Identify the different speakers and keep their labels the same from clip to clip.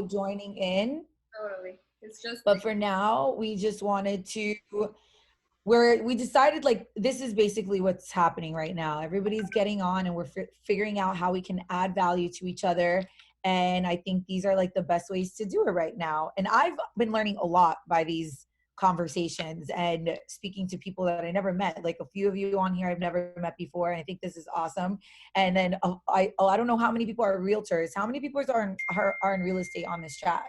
Speaker 1: joining in.
Speaker 2: Totally. It's just
Speaker 1: But for now, we just wanted to, we decided like this is basically what's happening right now. Everybody's getting on and we're figuring out how we can add value to each other. And I think these are like the best ways to do it right now. And I've been learning a lot by these conversations and speaking to people that I never met. Like a few of you on here I've never met before. And I think this is awesome. And then I don't know how many people are realtors. How many people are in real estate on this chat?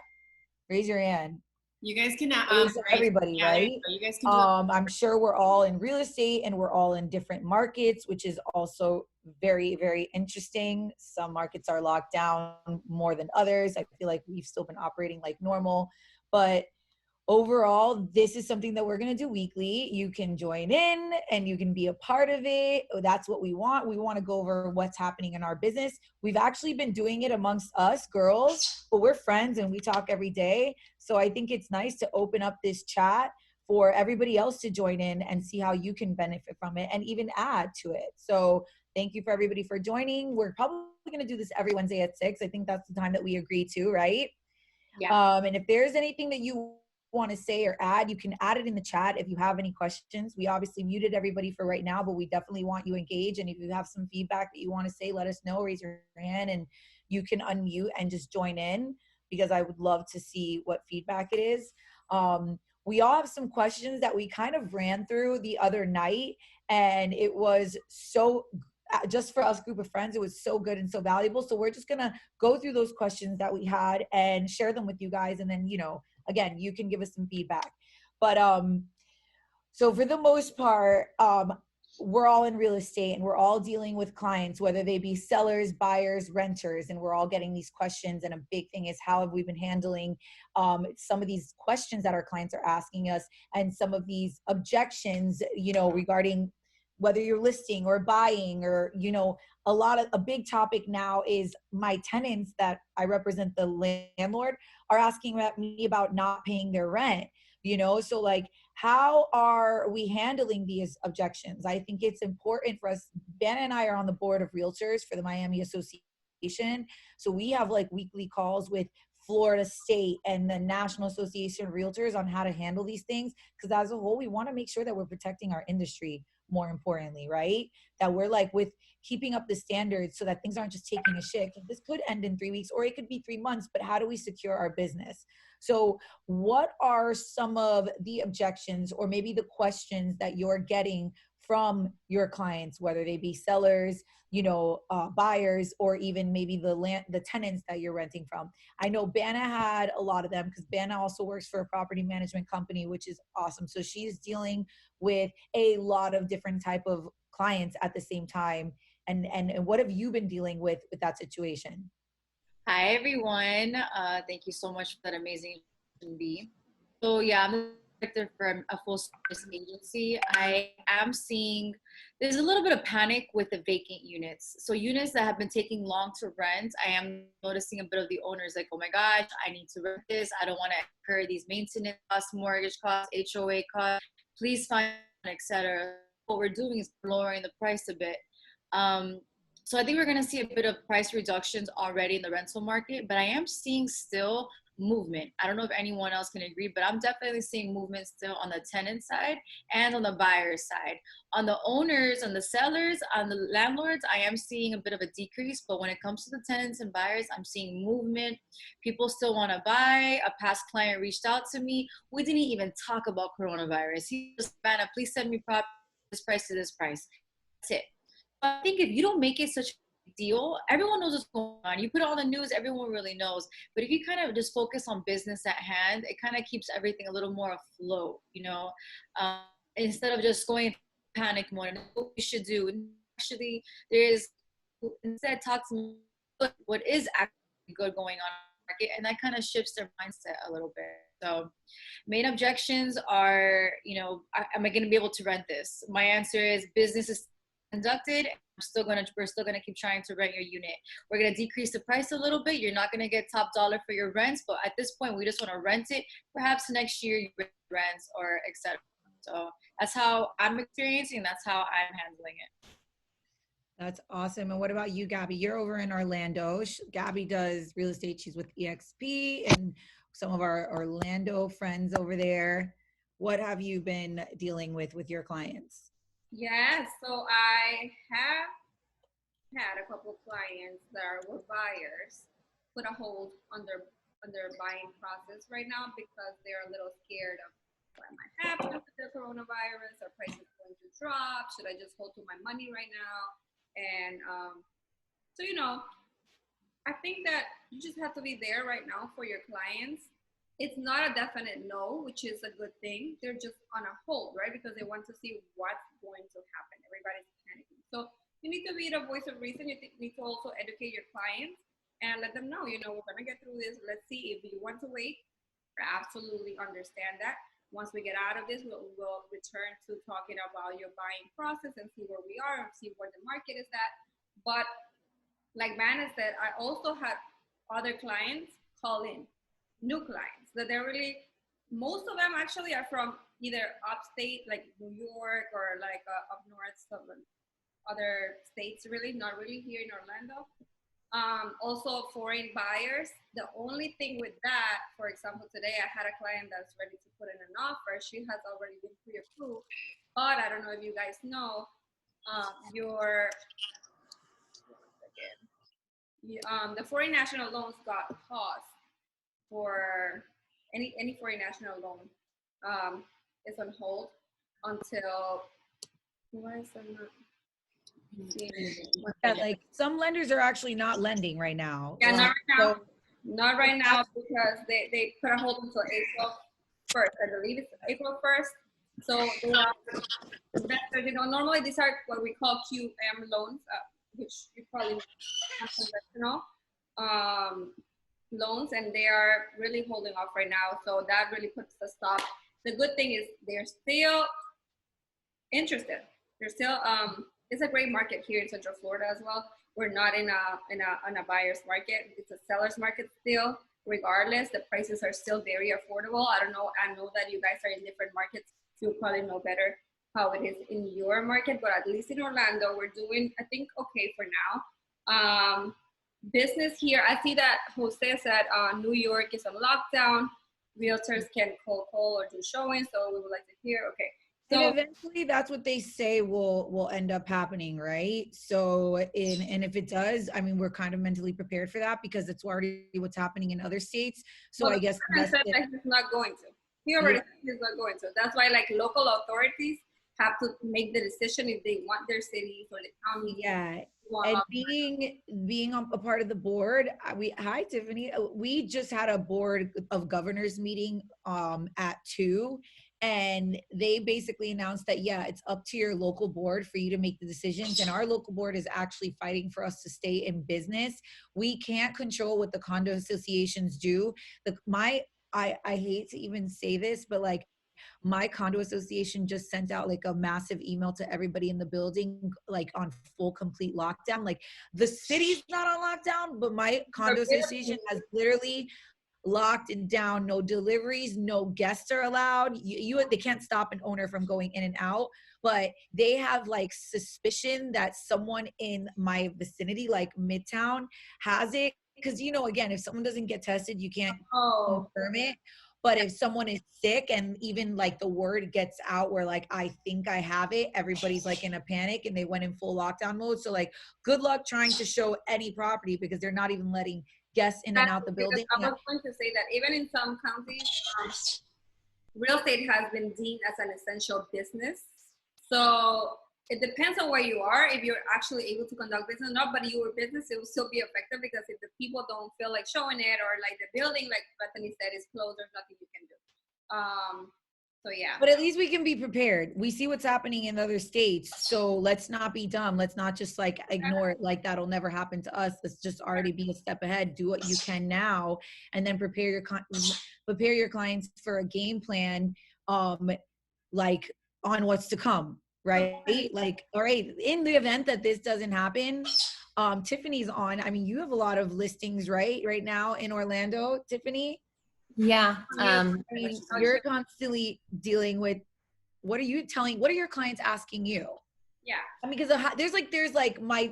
Speaker 1: Raise your hand.
Speaker 2: you guys can
Speaker 1: Okay, so
Speaker 2: right.
Speaker 1: everybody,
Speaker 2: Yeah, there you
Speaker 1: right?
Speaker 2: go. You guys can do it.
Speaker 1: I'm sure we're all in real estate and we're all in different markets, which is also very, very interesting. Some markets are locked down more than others. I feel like we've still been operating like normal, but overall, this is something that we're going to do weekly. You can join in and you can be a part of it. That's what we want. We want to go over what's happening in our business. We've actually been doing it amongst us girls, but we're friends and we talk every day. So I think it's nice to open up this chat for everybody else to join in and see how you can benefit from it and even add to it. So thank you for everybody for joining. We're probably going to do this every Wednesday at 6. I think that's the time that we agree to, right?
Speaker 2: Yeah.
Speaker 1: And if there's anything that you want to say or add, you can add it in the chat if you have any questions. We obviously muted everybody for right now, but we definitely want you engaged. And if you have some feedback that you want to say, let us know, raise your hand and you can unmute and just join in because I would love to see what feedback it is. We all have some questions that we kind of ran through the other night and it was so just for us group of friends, it was so good and so valuable. So we're just going to go through those questions that we had and share them with you guys. And then, again, you can give us some feedback. But so for the most part, we're all in real estate and we're all dealing with clients, whether they be sellers, buyers, renters, and we're all getting these questions. And a big thing is how have we been handling some of these questions that our clients are asking us and some of these objections, regarding whether you're listing or buying or, a big topic now is my tenants that I represent, the landlord, are asking me about not paying their rent, so like, how are we handling these objections? I think it's important for us. Ben and I are on the board of realtors for the Miami Association. So we have like weekly calls with Florida State and the National Association of Realtors on how to handle these things. Because as a whole, we want to make sure that we're protecting our industry more importantly, right? That we're like with keeping up the standards so that things aren't just taking a shit. This could end in 3 weeks or it could be 3 months, but how do we secure our business? So what are some of the objections or maybe the questions that you're getting from your clients, whether they be sellers, buyers, or even maybe the tenants that you're renting from? I know Banna had a lot of them because Banna also works for a property management company, which is awesome. So she's dealing with a lot of different type of clients at the same time. And what have you been dealing with that situation?
Speaker 2: Hi, everyone. Thank you so much for that amazing B. So yeah, I'm the director for a full service agency. I am seeing there's a little bit of panic with the vacant units. So units that have been taking long to rent, I am noticing a bit of the owners like, oh my gosh, I need to rent this. I don't want to incur these maintenance costs, mortgage costs, HOA costs. Please find, etc. What we're doing is lowering the price a bit. So I think we're going to see a bit of price reductions already in the rental market, but I am seeing still movement. I don't know if anyone else can agree, but I'm definitely seeing movement still on the tenant side and on the buyer side. On the owners, on the sellers, on the landlords, I am seeing a bit of a decrease, but when it comes to the tenants and buyers, I'm seeing movement. People still want to buy. A past client reached out to me. We didn't even talk about coronavirus. He was, Vanna, please send me property this price to this price. That's it. I think if you don't make it such a deal, everyone knows what's going on. You put it on the news, everyone really knows. But if you kind of just focus on business at hand, it kind of keeps everything a little more afloat, instead of just going panic mode. And what we should do, actually, instead talk to what is actually good going on in the market, and that kind of shifts their mindset a little bit. So main objections are, am I going to be able to rent this? My answer is business is conducted. We're still gonna keep trying to rent your unit. We're gonna decrease the price a little bit. You're not gonna get top dollar for your rents, but at this point, we just want to rent it. Perhaps next year you rent or etc. So that's how I'm experiencing. That's how I'm handling it.
Speaker 1: That's awesome. And what about you, Gabby? You're over in Orlando. Gabby does real estate. She's with EXP and some of our Orlando friends over there. What have you been dealing with your clients?
Speaker 3: Yeah, so I have had a couple of clients that were buyers put a hold on their buying process right now because they're a little scared of what might happen with the coronavirus. Are prices going to drop? Should I just hold to my money right now? And so I think that you just have to be there right now for your clients. It's not a definite no, which is a good thing. They're just on a hold, right? Because they want to see what's going to happen. Everybody's panicking. So you need to be the voice of reason. You need to also educate your clients and let them know, we're going to get through this. Let's see if you want to wait. I absolutely understand that. Once we get out of this, we'll return to talking about your buying process and see where we are and see where the market is at. But like Vanna said, I also had other clients call in, new clients that they're really, most of them actually are from either upstate, like New York, or like up north, some other states, really, not really here in Orlando. Also, foreign buyers. The only thing with that, for example, today I had a client that's ready to put in an offer. She has already been pre-approved, but I don't know if you guys know, your the foreign national loans got paused for any foreign national loan, is on hold until, why is that not seeing?
Speaker 1: Yeah, like some lenders are actually not lending right now.
Speaker 3: Yeah, not right now.
Speaker 1: So
Speaker 3: Not right now because they put a hold until April 1st. I believe it's April 1st. So they are investors. Normally these are what we call QM loans, which you probably have conventional loans, and they are really holding off right now. So that really puts a stop. The good thing is they're still interested. They're still it's a great market here in Central Florida as well. We're not in a buyer's market. It's a seller's market still. Regardless, the prices are still very affordable. I don't know. I know that you guys are in different markets. You'll probably know better how it is in your market, but at least in Orlando, we're doing, I think, okay for now. Business here, I see that Jose said New York is on lockdown. Realtors can call or do showings, so we would like to hear. Okay,
Speaker 1: and
Speaker 3: so
Speaker 1: eventually that's what they say will end up happening, right? So and if it does, I mean, we're kind of mentally prepared for that because it's already what's happening in other states. So
Speaker 3: well,
Speaker 1: I
Speaker 3: the
Speaker 1: guess the
Speaker 3: president
Speaker 1: best
Speaker 3: said that he's not going to. He
Speaker 1: yeah.
Speaker 3: already said he's not going to. That's why, like, local authorities have to make the decision if they want their cities or the county.
Speaker 1: Yeah.
Speaker 3: Want
Speaker 1: And
Speaker 3: lockdown.
Speaker 1: being a part of the board, hi Tiffany. We just had a board of governors meeting at 2, and they basically announced that yeah, it's up to your local board for you to make the decisions, and our local board is actually fighting for us to stay in business. We can't control what the condo associations do. I hate to even say this, but like my condo association just sent out like a massive email to everybody in the building, like on full complete lockdown. Like the city's not on lockdown, but my condo association has literally locked it down. No deliveries, no guests are allowed. They can't stop an owner from going in and out, but they have like suspicion that someone in my vicinity, like Midtown, has it. Because again, if someone doesn't get tested, you can't
Speaker 3: Oh,
Speaker 1: confirm it. But if someone is sick and even like the word gets out where like I think I have it, everybody's like in a panic and they went in full lockdown mode. So like good luck trying to show any property because they're not even letting guests in and
Speaker 3: that's
Speaker 1: out the
Speaker 3: because
Speaker 1: building.
Speaker 3: I was going to say that even in some counties, real estate has been deemed as an essential business. So it depends on where you are, if you're actually able to conduct business or not, but your business, it will still be effective because if the people don't feel like showing it, or like the building, like Bethany said, is closed, there's nothing you can do. So yeah.
Speaker 1: But at least we can be prepared. We see what's happening in other states. So let's not be dumb. Let's not just like ignore it like that'll never happen to us. Let's just already be a step ahead. Do what you can now and then prepare your clients for a game plan like on what's to come, right? Like, all right, in the event that this doesn't happen, Tiffany's on. I mean, you have a lot of listings right now in Orlando, Tiffany.
Speaker 4: Yeah.
Speaker 1: I mean, you're constantly dealing with what are your clients asking you?
Speaker 3: Yeah.
Speaker 1: I mean, because there's like my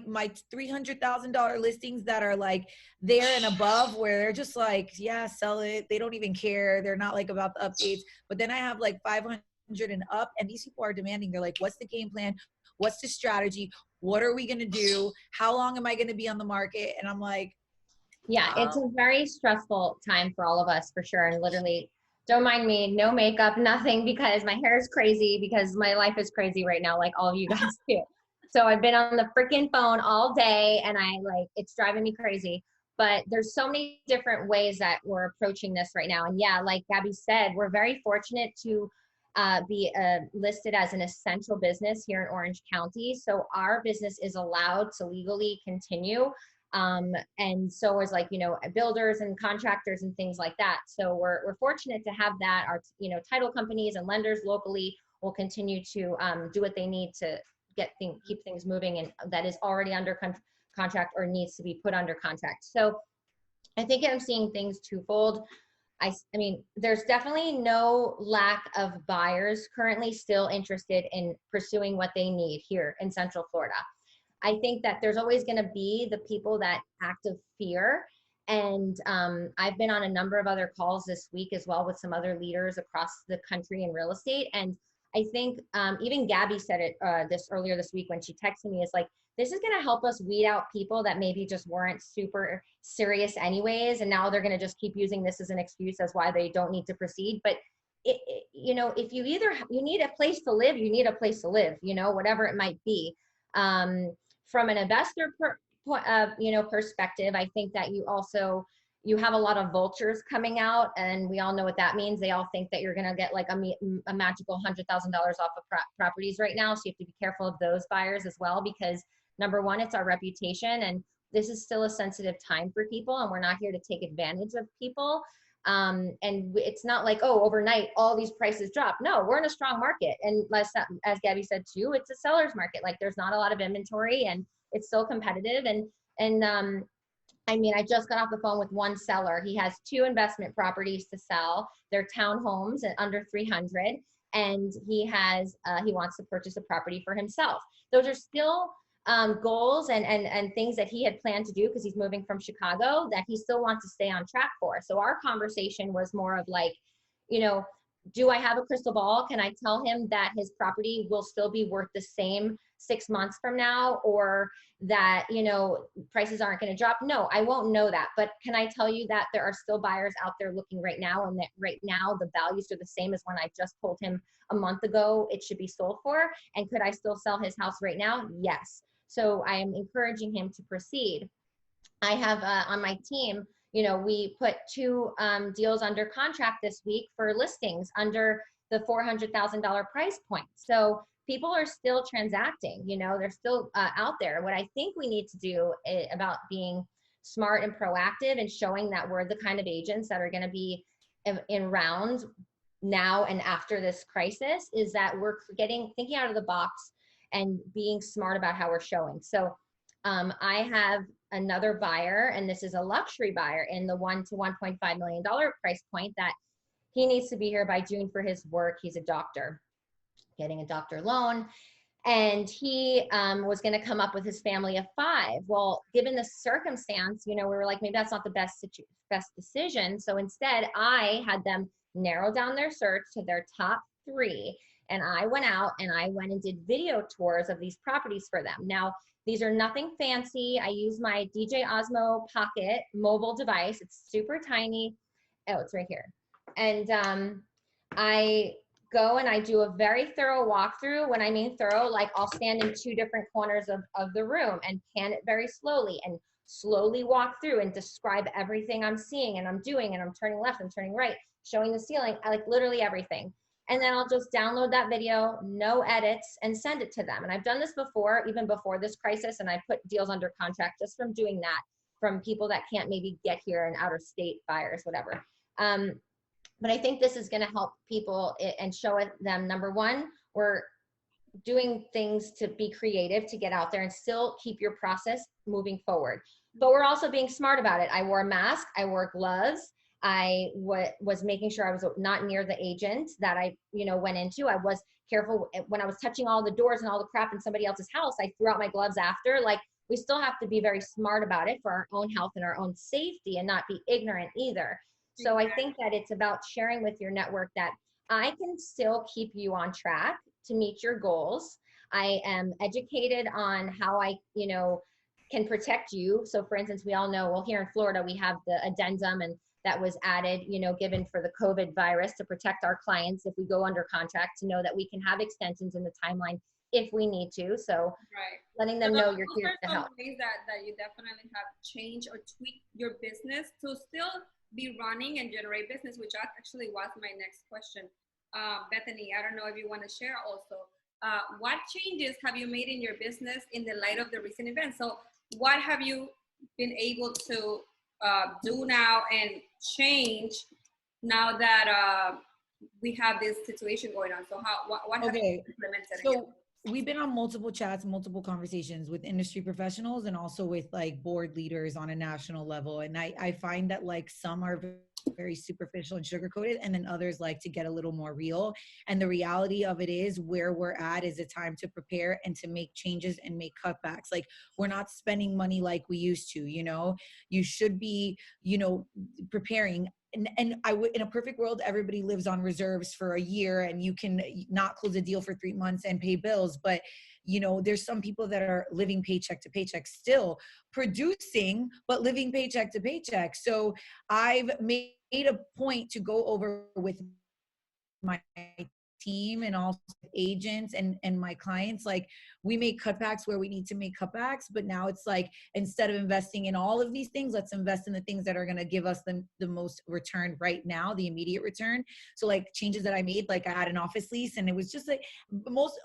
Speaker 1: $300,000 listings that are like there and above, where they're just like, yeah, sell it. They don't even care. They're not like about the updates. But then I have like 500 and up, and these people are demanding. They're like, what's the game plan? What's the strategy? What are we gonna do? How long am I gonna be on the market? And I'm like,
Speaker 4: Yeah, it's a very stressful time for all of us, for sure. And literally, don't mind me, no makeup, nothing, because my hair is crazy, because my life is crazy right now, like all of you guys do. So I've been on the freaking phone all day, and it's driving me crazy. But there's so many different ways that we're approaching this right now. And yeah, like Gabby said, we're very fortunate to be listed as an essential business here in Orange County. So our business is allowed to legally continue. And so is, like, you know, builders and contractors and things like that. So we're fortunate to have that. Our, you know, title companies and lenders locally will continue to do what they need to keep things moving, and that is already under contract or needs to be put under contract. So I think I'm seeing things twofold. I mean, there's definitely no lack of buyers currently still interested in pursuing what they need here in Central Florida. I think that there's always going to be the people that act of fear. And I've been on a number of other calls this week as well with some other leaders across the country in real estate. And I think even Gabby said it earlier this week when she texted me, is like, this is going to help us weed out people that maybe just weren't super serious anyways. And now they're going to just keep using this as an excuse as why they don't need to proceed. But you know, if you need a place to live, you need a place to live, you know, whatever it might be. From an investor you know, perspective, I think that you have a lot of vultures coming out, and we all know what that means. They all think that you're going to get like a magical $100,000 off of properties right now. So you have to be careful of those buyers as well, because number one, it's our reputation, and this is still a sensitive time for people, and we're not here to take advantage of people. And it's not like, oh, overnight all these prices drop. No, we're in a strong market, and as Gabby said too, it's a seller's market. Like, there's not a lot of inventory, and it's still competitive. And I mean, I just got off the phone with one seller. He has 2 investment properties to sell. They're townhomes at under 300, and he wants to purchase a property for himself. Those are still goals and things that he had planned to do, because he's moving from Chicago, that he still wants to stay on track for. So our conversation was more of like, you know, do I have a crystal ball? Can I tell him that his property will still be worth the same 6 months from now, or that, you know, prices aren't going to drop? No, I won't know that. But can I tell you that there are still buyers out there looking right now, and that right now the values are the same as when I just told him a month ago it should be sold for? And could I still sell his house right now? Yes. So I am encouraging him to proceed. I have on my team, you know, we put 2 deals under contract this week for listings under the $400,000 price point. So people are still transacting, you know, they're still out there. What I think we need to do about being smart and proactive and showing that we're the kind of agents that are going to be in round now and after this crisis is that we're thinking out of the box and being smart about how we're showing. So I have another buyer, and this is a luxury buyer in the $1 to $1.5 million price point, that he needs to be here by June for his work. He's a doctor, getting a doctor loan. And he was going to come up with his family of 5. Well, given the circumstance, you know, we were like, maybe that's not the best decision. So instead, I had them narrow down their search to their top 3. And I went out and did video tours of these properties for them. Now, these are nothing fancy. I use my DJ Osmo Pocket mobile device. It's super tiny. Oh, it's right here. And I go and I do a very thorough walkthrough. When I mean thorough, like I'll stand in 2 different corners of the room and pan it very slowly and slowly walk through and describe everything I'm seeing and I'm doing, and I'm turning left, I'm turning right, showing the ceiling, I like literally everything. And then I'll just download that video, no edits, and send it to them. And I've done this before, even before this crisis, and I put deals under contract just from doing that, from people that can't maybe get here, and out of state buyers, whatever. But I think this is going to help people and show them, number one, we're doing things to be creative, to get out there and still keep your process moving forward. But we're also being smart about it. I wore a mask, I wore gloves. I was making sure I was not near the agent that I, you know, went into. I was careful when I was touching all the doors and all the crap in somebody else's house. I threw out my gloves after. Like, we still have to be very smart about it for our own health and our own safety and not be ignorant either. So I think that it's about sharing with your network that I can still keep you on track to meet your goals. I am educated on how I, can protect you. So for instance, we all know, well, here in Florida, we have the addendum, and that was added, given for the COVID virus to protect our clients if we go under contract, to know that we can have extensions in the timeline if we need to. So letting them know you're here to help.
Speaker 3: Ways that you definitely have changed or tweaked your business to still be running and generate business, which actually was my next question. Bethany, I don't know if you want to share also. What changes have you made in your business in the light of the recent events? So what have you been able to do now and change now that we have this situation going on? So what have you implemented?
Speaker 1: So we've been on multiple chats, multiple conversations with industry professionals and also with like board leaders on a national level. And I find that like some are very superficial and sugar-coated, and then others like to get a little more real. And the reality of it is, where we're at is a time to prepare and to make changes and make cutbacks. Like, we're not spending money like we used to. You should be preparing. And I would, in a perfect world, everybody lives on reserves for a year and you can not close a deal for 3 months and pay bills. But, there's some people that are living paycheck to paycheck, still producing, but living paycheck to paycheck. So I've made a point to go over with my team and also agents and my clients, like, we make cutbacks where we need to make cutbacks, but now it's like, instead of investing in all of these things, let's invest in the things that are going to give us the most return right now, the immediate return. So like changes that I made, like I had an office lease, and it was just like most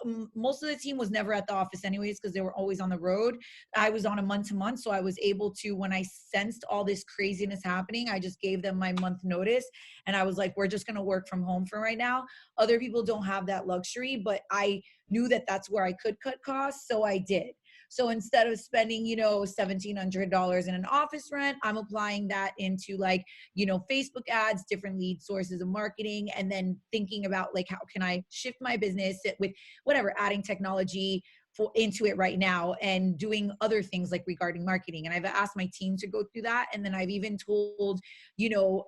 Speaker 1: of the team was never at the office anyways, because they were always on the road. I was on a month to month, so I was able to, when I sensed all this craziness happening, I just gave them my month notice, and I was like, we're just going to work from home for right now. Other people don't have that luxury, but I knew that that's where I could cut costs, so I did. So instead of spending, $1,700 in an office rent, I'm applying that into like, Facebook ads, different lead sources of marketing, and then thinking about like, how can I shift my business with whatever, adding technology into it right now and doing other things like regarding marketing. And I've asked my team to go through that. And then I've even told,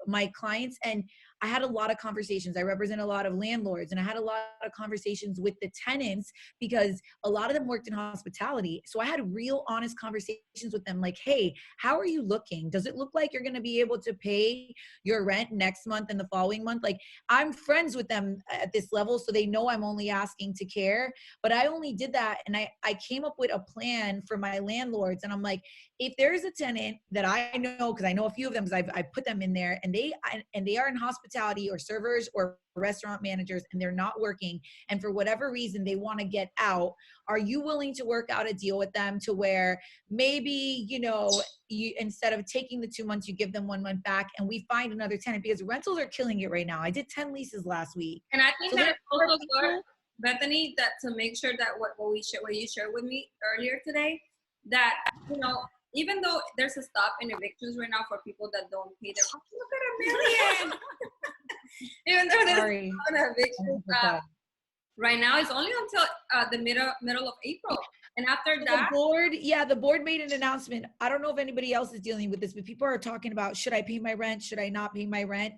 Speaker 1: my clients, and I had a lot of conversations. I represent a lot of landlords, and I had a lot of conversations with the tenants because a lot of them worked in hospitality. So I had real honest conversations with them like, hey, how are you looking? Does it look like you're going to be able to pay your rent next month and the following month? Like, I'm friends with them at this level, so they know I'm only asking to care. But I only did that, and I came up with a plan for my landlords. And I'm like, if there's a tenant that I know, because I know a few of them, because I put them in there, and they are in hospitality or servers or restaurant managers, and they're not working, and for whatever reason they want to get out, are you willing to work out a deal with them to where maybe, you, instead of taking the 2 months, you give them 1 month back, and we find another tenant, because rentals are killing it right now. I did 10 leases last week.
Speaker 3: And I think that also good, Bethany, that to make sure that what you shared with me earlier today, that, even though there's a stop in evictions right now for people that don't pay their rent, look at $1 million. Even though there's an eviction right now, it's only until the middle of April. And after that,
Speaker 1: the board made an announcement. I don't know if anybody else is dealing with this, but people are talking about, should I pay my rent? Should I not pay my rent?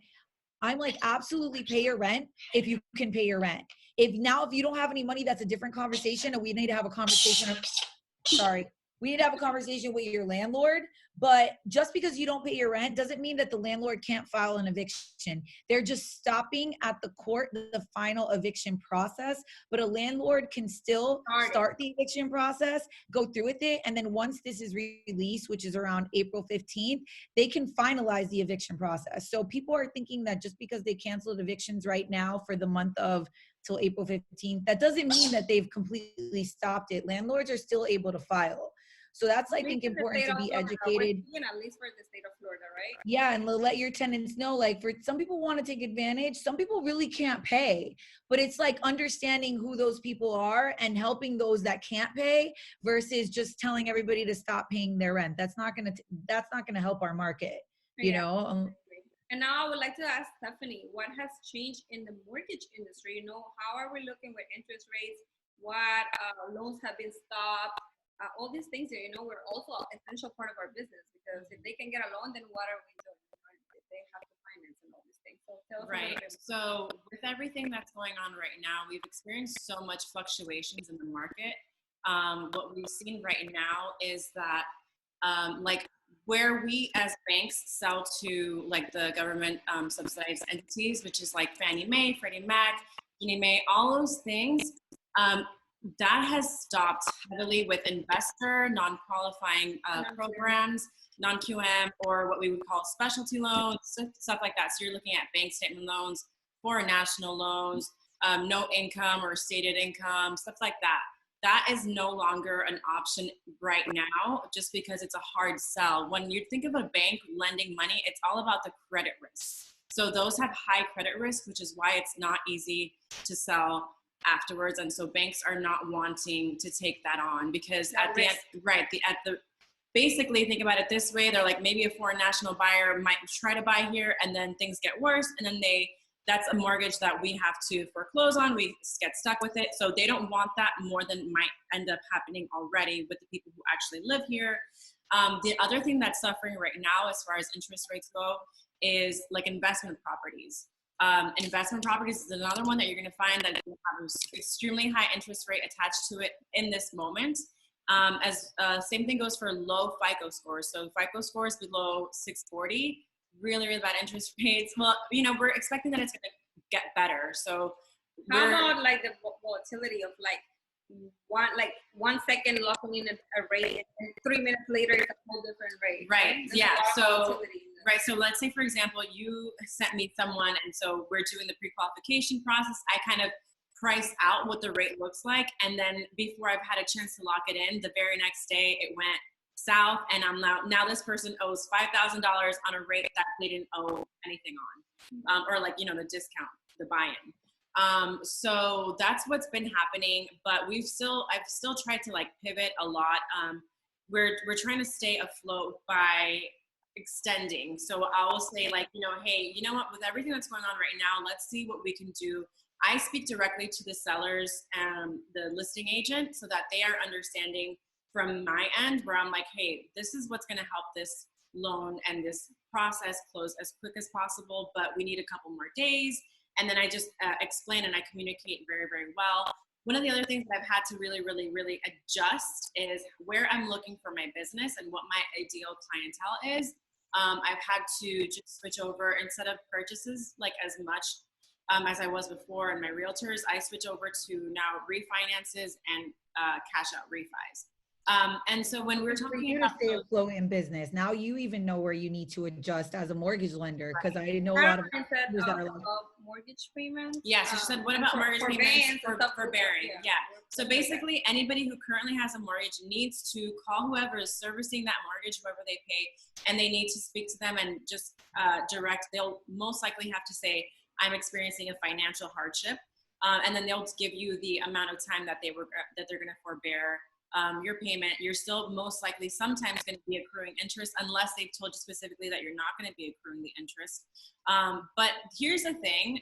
Speaker 1: I'm like, absolutely pay your rent if you can pay your rent. If you don't have any money, that's a different conversation, and we need to have a conversation. We need to have a conversation with your landlord. But just because you don't pay your rent doesn't mean that the landlord can't file an eviction. They're just stopping at the court the final eviction process. But a landlord can still start the eviction process, go through with it, and then once this is released, which is around April 15th, they can finalize the eviction process. So people are thinking that just because they canceled evictions right now for the month of till April 15th, that doesn't mean that they've completely stopped it. Landlords are still able to file. So that's, I think, important to be educated.
Speaker 3: At least for the state of Florida, right?
Speaker 1: Yeah, and let your tenants know, like, for some people want to take advantage, some people really can't pay, but it's like understanding who those people are and helping those that can't pay versus just telling everybody to stop paying their rent. That's not gonna help our market, you know.
Speaker 3: And now I would like to ask Stephanie, what has changed in the mortgage industry? You know, how are we looking with interest rates? What loans have been stopped? All these things, you know, we're also an essential part of our business because if they can get a loan, then what are we doing? You know, if they have to finance and all these things. So tell us a little
Speaker 5: Right.
Speaker 3: bit.
Speaker 5: So with everything that's going on right now, we've experienced so much fluctuations in the market. What we've seen right now is that like where we as banks sell to like the government subsidized entities, which is like Fannie Mae, Freddie Mac, Ginnie Mae, all those things, um, that has stopped heavily with investor non-qualifying programs, non-QM, or what we would call specialty loans, stuff like that. So you're looking at bank statement loans, foreign national loans, no income or stated income, stuff like that. That is no longer an option right now just because it's a hard sell. When you think of a bank lending money, it's all about the credit risk. So those have high credit risk, which is why it's not easy to sell afterwards. And so banks are not wanting to take that on because at the end, right, basically think about it this way, they're like maybe a foreign national buyer might try to buy here and then things get worse and then that's a mortgage that we have to foreclose on. We get stuck with it. So they don't want that more than might end up happening already with the people who actually live here. The other thing that's suffering right now as far as interest rates go is like investment properties. Investment properties is another one that you're going to find that has extremely high interest rate attached to it in this moment. Same thing goes for low FICO scores. So FICO scores below 640, really, really bad interest rates. Well, you know, we're expecting that it's going to get better. So
Speaker 3: how about like the volatility of like 1 second locking in a rate and 3 minutes later it's a whole different rate.
Speaker 5: Right. Yeah. So right. So let's say, for example, you sent me someone, and so we're doing the pre-qualification process. I kind of price out what the rate looks like, and then before I've had a chance to lock it in, the very next day it went south, and I'm now this person owes $5,000 on a rate that they didn't owe anything on, or like, you know, the discount, the buy-in. So that's what's been happening, but I've still tried to like pivot a lot. We're trying to stay afloat by extending. So I will say like, you know, hey, you know what, with everything that's going on right now, let's see what we can do. I speak directly to the sellers and the listing agent so that they are understanding from my end, where I'm like, hey, this is what's going to help this loan and this process close as quick as possible, but we need a couple more days. And then I just explain and I communicate very, very well. One of the other things that I've had to really, really, really adjust is where I'm looking for my business and what my ideal clientele is. I've had to just switch over, instead of purchases like as much as I was before in my realtors, I switch over to now refinances and cash out refis. And so when we're talking about
Speaker 1: stay afloat in business, now you even know where you need to adjust as a mortgage lender, because I know a lot of
Speaker 3: mortgage payments.
Speaker 5: Yeah, so she said, what about mortgage payments for bearing? Yeah. So basically, anybody who currently has a mortgage needs to call whoever is servicing that mortgage, whoever they pay, and they need to speak to them and just direct. They'll most likely have to say, I'm experiencing a financial hardship, and then they'll give you the amount of time that they're going to forbear your payment. You're still most likely sometimes going to be accruing interest unless they've told you specifically that you're not going to be accruing the interest. But here's the thing,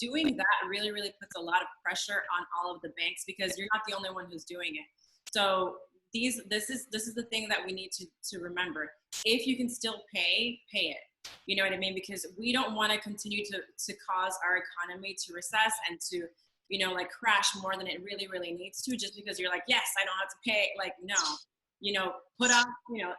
Speaker 5: doing that really, really puts a lot of pressure on all of the banks because you're not the only one who's doing it. So this is the thing that we need to remember. If you can still pay it. You know what I mean? Because we don't want to continue to cause our economy to recess and to, you know, like crash more than it really, really needs to, just because you're like, yes, I don't have to pay. Like, no, you know, put off, you know,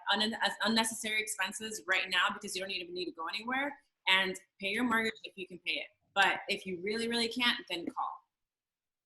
Speaker 5: unnecessary expenses right now because you don't even need to go anywhere, and pay your mortgage if you can pay it. But if you really, really can't, then call.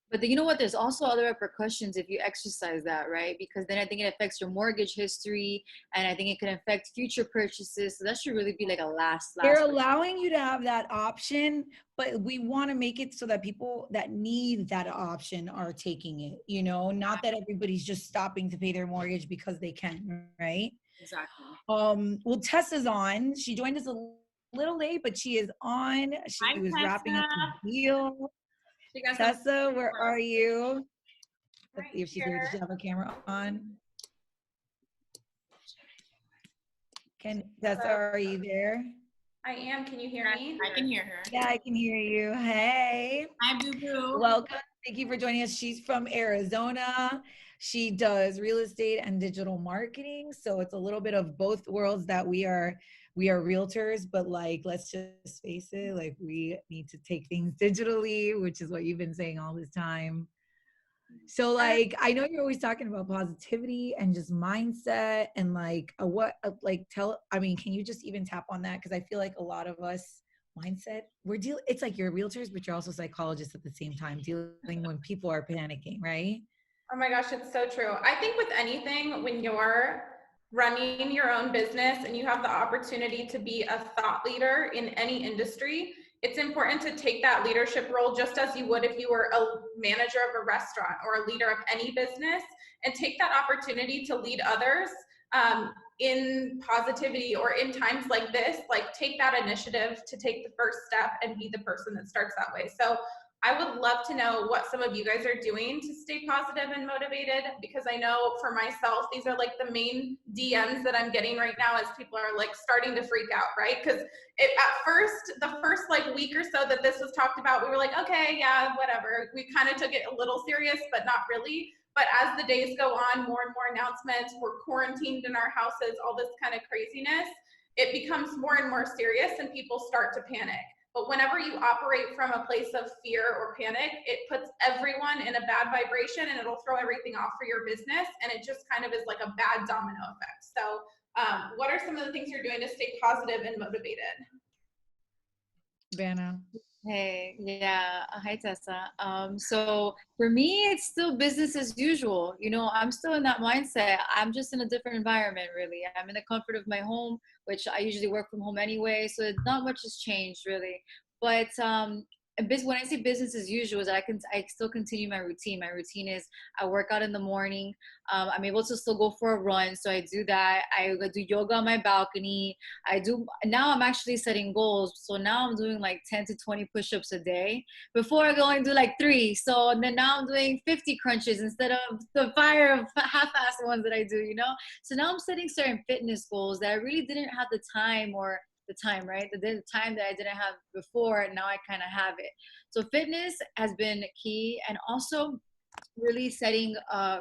Speaker 2: But you know what? There's also other repercussions if you exercise that, right? Because then I think it affects your mortgage history, and I think it can affect future purchases. So that should really be like a last.
Speaker 1: They're allowing you to have that option, but we want to make it so that people that need that option are taking it. You know, not that everybody's just stopping to pay their mortgage because they can, right?
Speaker 5: Exactly.
Speaker 1: Well, Tessa's on. She joined us a little late, but she is on. She was wrapping up the deal. Tessa, where are you? Let's see if she's here. Does she have a camera on? Tessa, are you there?
Speaker 6: I am. Can you hear me?
Speaker 5: I can hear her.
Speaker 1: Yeah, I can hear you. Hey,
Speaker 5: Hi, Boo Boo.
Speaker 1: welcome. Thank you for joining us. She's from Arizona. She does real estate and digital marketing. So it's a little bit of both worlds that we are realtors, but like let's just face it, like we need to take things digitally, which is what you've been saying all this time. So like I know you're always talking about positivity and just mindset and like like tell I mean, can you just even tap on that? Because I feel like a lot of us mindset, it's like you're realtors, but you're also psychologists at the same time, dealing when people are panicking, right?
Speaker 6: Oh my gosh, it's so true. I think with anything, when you're running your own business and you have the opportunity to be a thought leader in any industry, it's important to take that leadership role just as you would if you were a manager of a restaurant or a leader of any business, and take that opportunity to lead others in positivity, or in times like this, like take that initiative to take the first step and be the person that starts that way. So I would love to know what some of you guys are doing to stay positive and motivated, because I know for myself, these are like the main DMs that I'm getting right now as people are like starting to freak out, right? Because the first like week or so that this was talked about, we were like, okay, yeah, whatever. We kind of took it a little serious, but not really. But as the days go on, more and more announcements, we're quarantined in our houses, all this kind of craziness, it becomes more and more serious and people start to panic. But whenever you operate from a place of fear or panic, it puts everyone in a bad vibration and it'll throw everything off for your business. And it just kind of is like a bad domino effect. So what are some of the things you're doing to stay positive and motivated?
Speaker 1: Vanna.
Speaker 2: Hey, yeah. Hi, Tessa. So for me, it's still business as usual. You know, I'm still in that mindset. I'm just in a different environment, really. I'm in the comfort of my home, which I usually work from home anyway. So not much has changed, really. But when I say business as usual, is I still continue my routine. My routine is I work out in the morning. I'm able to still go for a run, so I do that. I do yoga on my balcony. Now I'm actually setting goals. So now I'm doing like 10 to 20 push-ups a day. Before I could only do like 3. So then now I'm doing 50 crunches instead of the half-assed ones that I do, you know? So now I'm setting certain fitness goals that I really didn't have the time, right? The time that I didn't have before, and now I kind of have it. So fitness has been key, and also really setting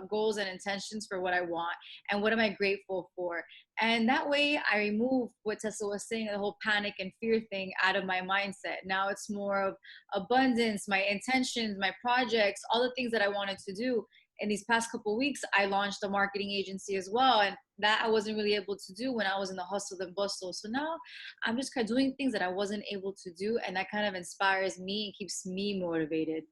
Speaker 2: goals and intentions for what I want and what am I grateful for. And that way I remove what Tessa was saying, the whole panic and fear thing out of my mindset. Now it's more of abundance, my intentions, my projects, all the things that I wanted to do. In these past couple of weeks, I launched a marketing agency as well. And that I wasn't really able to do when I was in the hustle and bustle. So now I'm just kind of doing things that I wasn't able to do. And that kind of inspires me and keeps me motivated.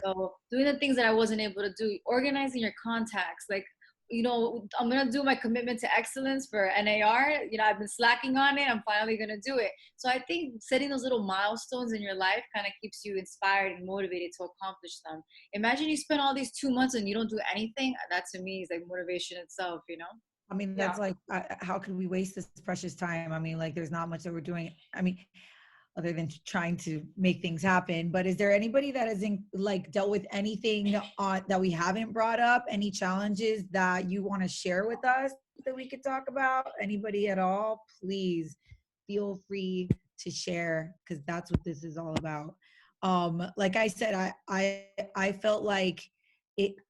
Speaker 2: So doing the things that I wasn't able to do, organizing your contacts, like, you know, I'm going to do my commitment to excellence for NAR. You know, I've been slacking on it. I'm finally going to do it. So I think setting those little milestones in your life kind of keeps you inspired and motivated to accomplish them. Imagine you spend all these 2 months and you don't do anything. That to me is like motivation itself, you know?
Speaker 1: I mean, that's like, how could we waste this precious time? I mean, like, there's not much that we're doing. I mean, other than trying to make things happen. But is there anybody that hasn't like dealt with anything that we haven't brought up? Any challenges that you want to share with us that we could talk about? Anybody at all? Please feel free to share, because that's what this is all about. Like I said, I felt like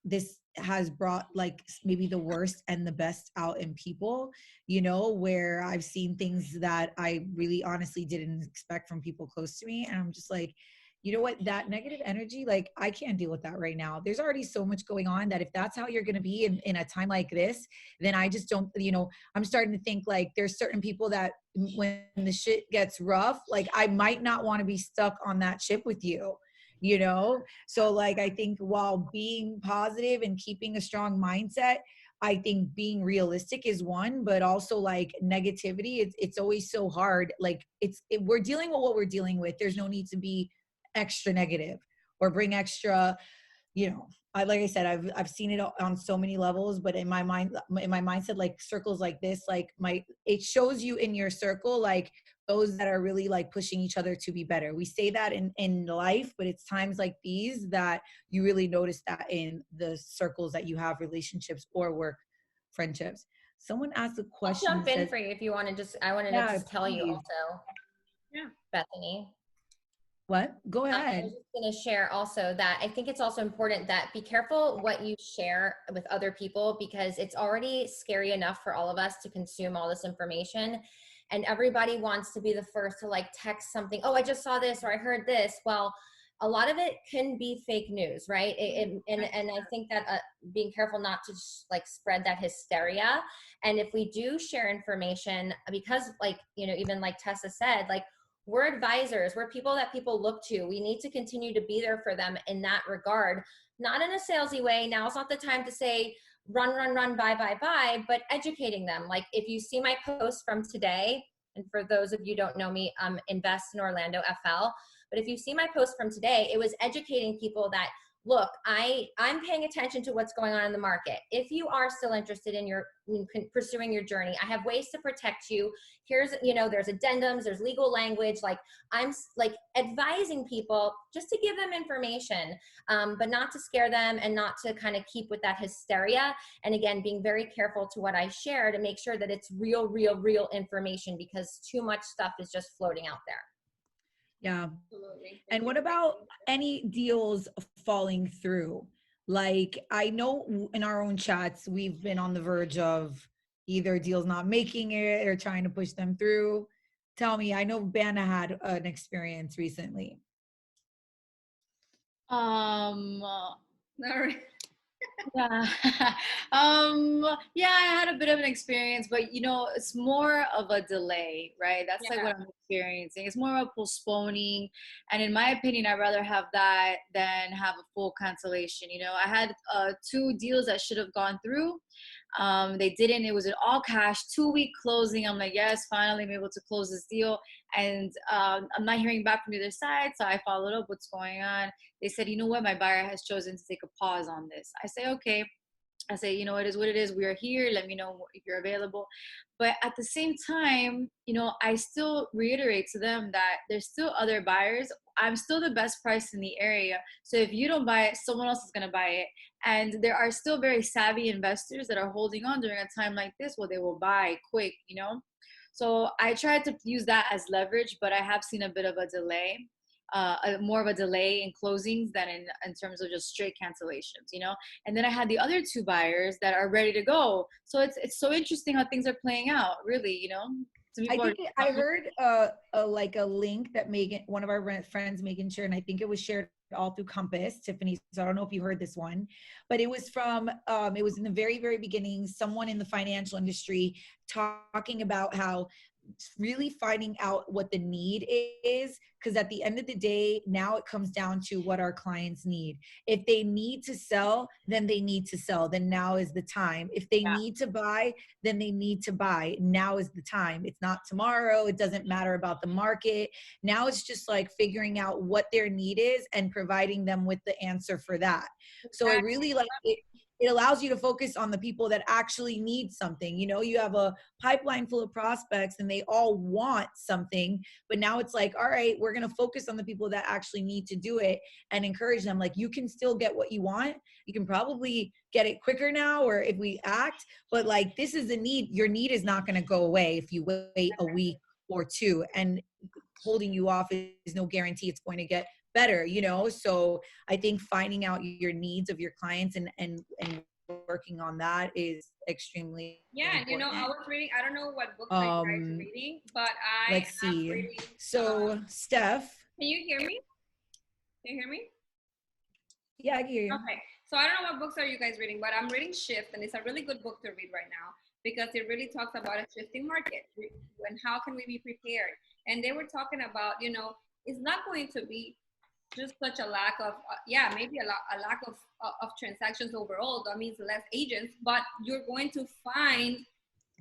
Speaker 1: this has brought like maybe the worst and the best out in people, you know, where I've seen things that I really honestly didn't expect from people close to me. And I'm just like, you know what, that negative energy, like I can't deal with that right now. There's already so much going on that if that's how you're going to be in a time like this, then I just don't, you know, I'm starting to think like there's certain people that when the shit gets rough, like I might not want to be stuck on that ship with you, you know? So like, I think while being positive and keeping a strong mindset, I think being realistic is one, but also like negativity, it's always so hard. Like we're dealing with what we're dealing with. There's no need to be extra negative or bring extra, you know, like I said, I've seen it on so many levels, but in my mindset, like circles like this, like it shows you in your circle, like those that are really like pushing each other to be better. We say that in life, but it's times like these that you really notice that in the circles that you have, relationships or work friendships. Someone asked a question.
Speaker 4: I'll jump in for you if you want to I wanted to just tell you also.
Speaker 3: Yeah.
Speaker 4: Bethany.
Speaker 1: What? Go
Speaker 4: I
Speaker 1: ahead.
Speaker 4: was just going to share also that I think it's also important that be careful what you share with other people, because it's already scary enough for all of us to consume all this information. And everybody wants to be the first to like text something. Oh, I just saw this, or I heard this. Well, a lot of it can be fake news, right? And I think that being careful not to like spread that hysteria. And if we do share information, because like, you know, even like Tessa said, like, we're advisors, we're people that people look to. We need to continue to be there for them in that regard, not in a salesy way. Now's not the time to say run, run, run, buy, buy, buy, but educating them. Like if you see my post from today, and for those of you who don't know me, Invest in Orlando FL. But if you see my post from today, it was educating people that, look, I'm paying attention to what's going on in the market. If you are still interested in pursuing your journey, I have ways to protect you. Here's, you know, there's addendums, there's legal language. Like I'm like advising people just to give them information, but not to scare them and not to kind of keep with that hysteria. And again, being very careful to what I share to make sure that it's real information, because too much stuff is just floating out there.
Speaker 1: Yeah.
Speaker 3: Absolutely.
Speaker 1: And what about any deals falling through? Like, I know in our own chats, we've been on the verge of either deals not making it or trying to push them through. Tell me, I know Banna had an experience recently.
Speaker 3: All right.
Speaker 2: Yeah. Yeah, I had a bit of an experience, but you know, it's more of a delay, right? That's like
Speaker 3: Yeah.
Speaker 2: what I'm experiencing. It's more of a postponing. And in my opinion, I'd rather have that than have a full cancellation. You know, I had 2 deals that should have gone through. They didn't. It was an all cash 2-week closing. I'm like, yes, finally I'm able to close this deal. And I'm not hearing back from the other side. So I followed up, what's going on? They said, you know what, my buyer has chosen to take a pause on this. I say, okay. I say, you know, it is what it is. We are here. Let me know if you're available. But at the same time, you know, I still reiterate to them that there's still other buyers. I'm still the best price in the area. So if you don't buy it, someone else is going to buy it. And there are still very savvy investors that are holding on during a time like this where they will buy quick, you know? So I tried to use that as leverage, but I have seen a bit of a delay. More of a delay in closings than in terms of just straight cancellations, you know. And then I had the other 2 buyers that are ready to go. So it's so interesting how things are playing out, really, you know.
Speaker 1: I think I heard like a link that Megan, one of our friends, Megan, shared, and I think it was shared all through Compass, Tiffany. So I don't know if you heard this one, but it was from it was in the very beginning, someone in the financial industry talking about how really finding out what the need is, because at the end of the day, now it comes down to what our clients need. If they need to sell, then they need to sell. Then now is the time. If they need to buy, then they need to buy. Now is the time. It's not tomorrow. It doesn't matter about the market. Now it's just like figuring out what their need is and providing them with the answer for that. So it really like it allows you to focus on the people that actually need something. You know, you have a pipeline full of prospects and they all want something, but now it's like, all right, we're going to focus on the people that actually need to do it and encourage them. Like, you can still get what you want. You can probably get it quicker now, or if we act, but like, this is a need. Your need is not going to go away if you wait a week or 2, and holding you off is no guarantee it's going to get better, you know? So I think finding out your needs of your clients and working on that is extremely important.
Speaker 3: You know, I was reading, I don't know what books are you guys reading, but
Speaker 1: let's see.
Speaker 3: am reading.
Speaker 1: So Steph.
Speaker 3: Can you hear me? Can you hear me?
Speaker 1: Yeah, I can hear you.
Speaker 3: Okay. So I don't know what books are you guys reading, but I'm reading Shift, and it's a really good book to read right now because it really talks about a shifting market and how can we be prepared. And they were talking about, you know, it's not going to be just such a lack of maybe a lack of transactions overall. That means less agents, but you're going to find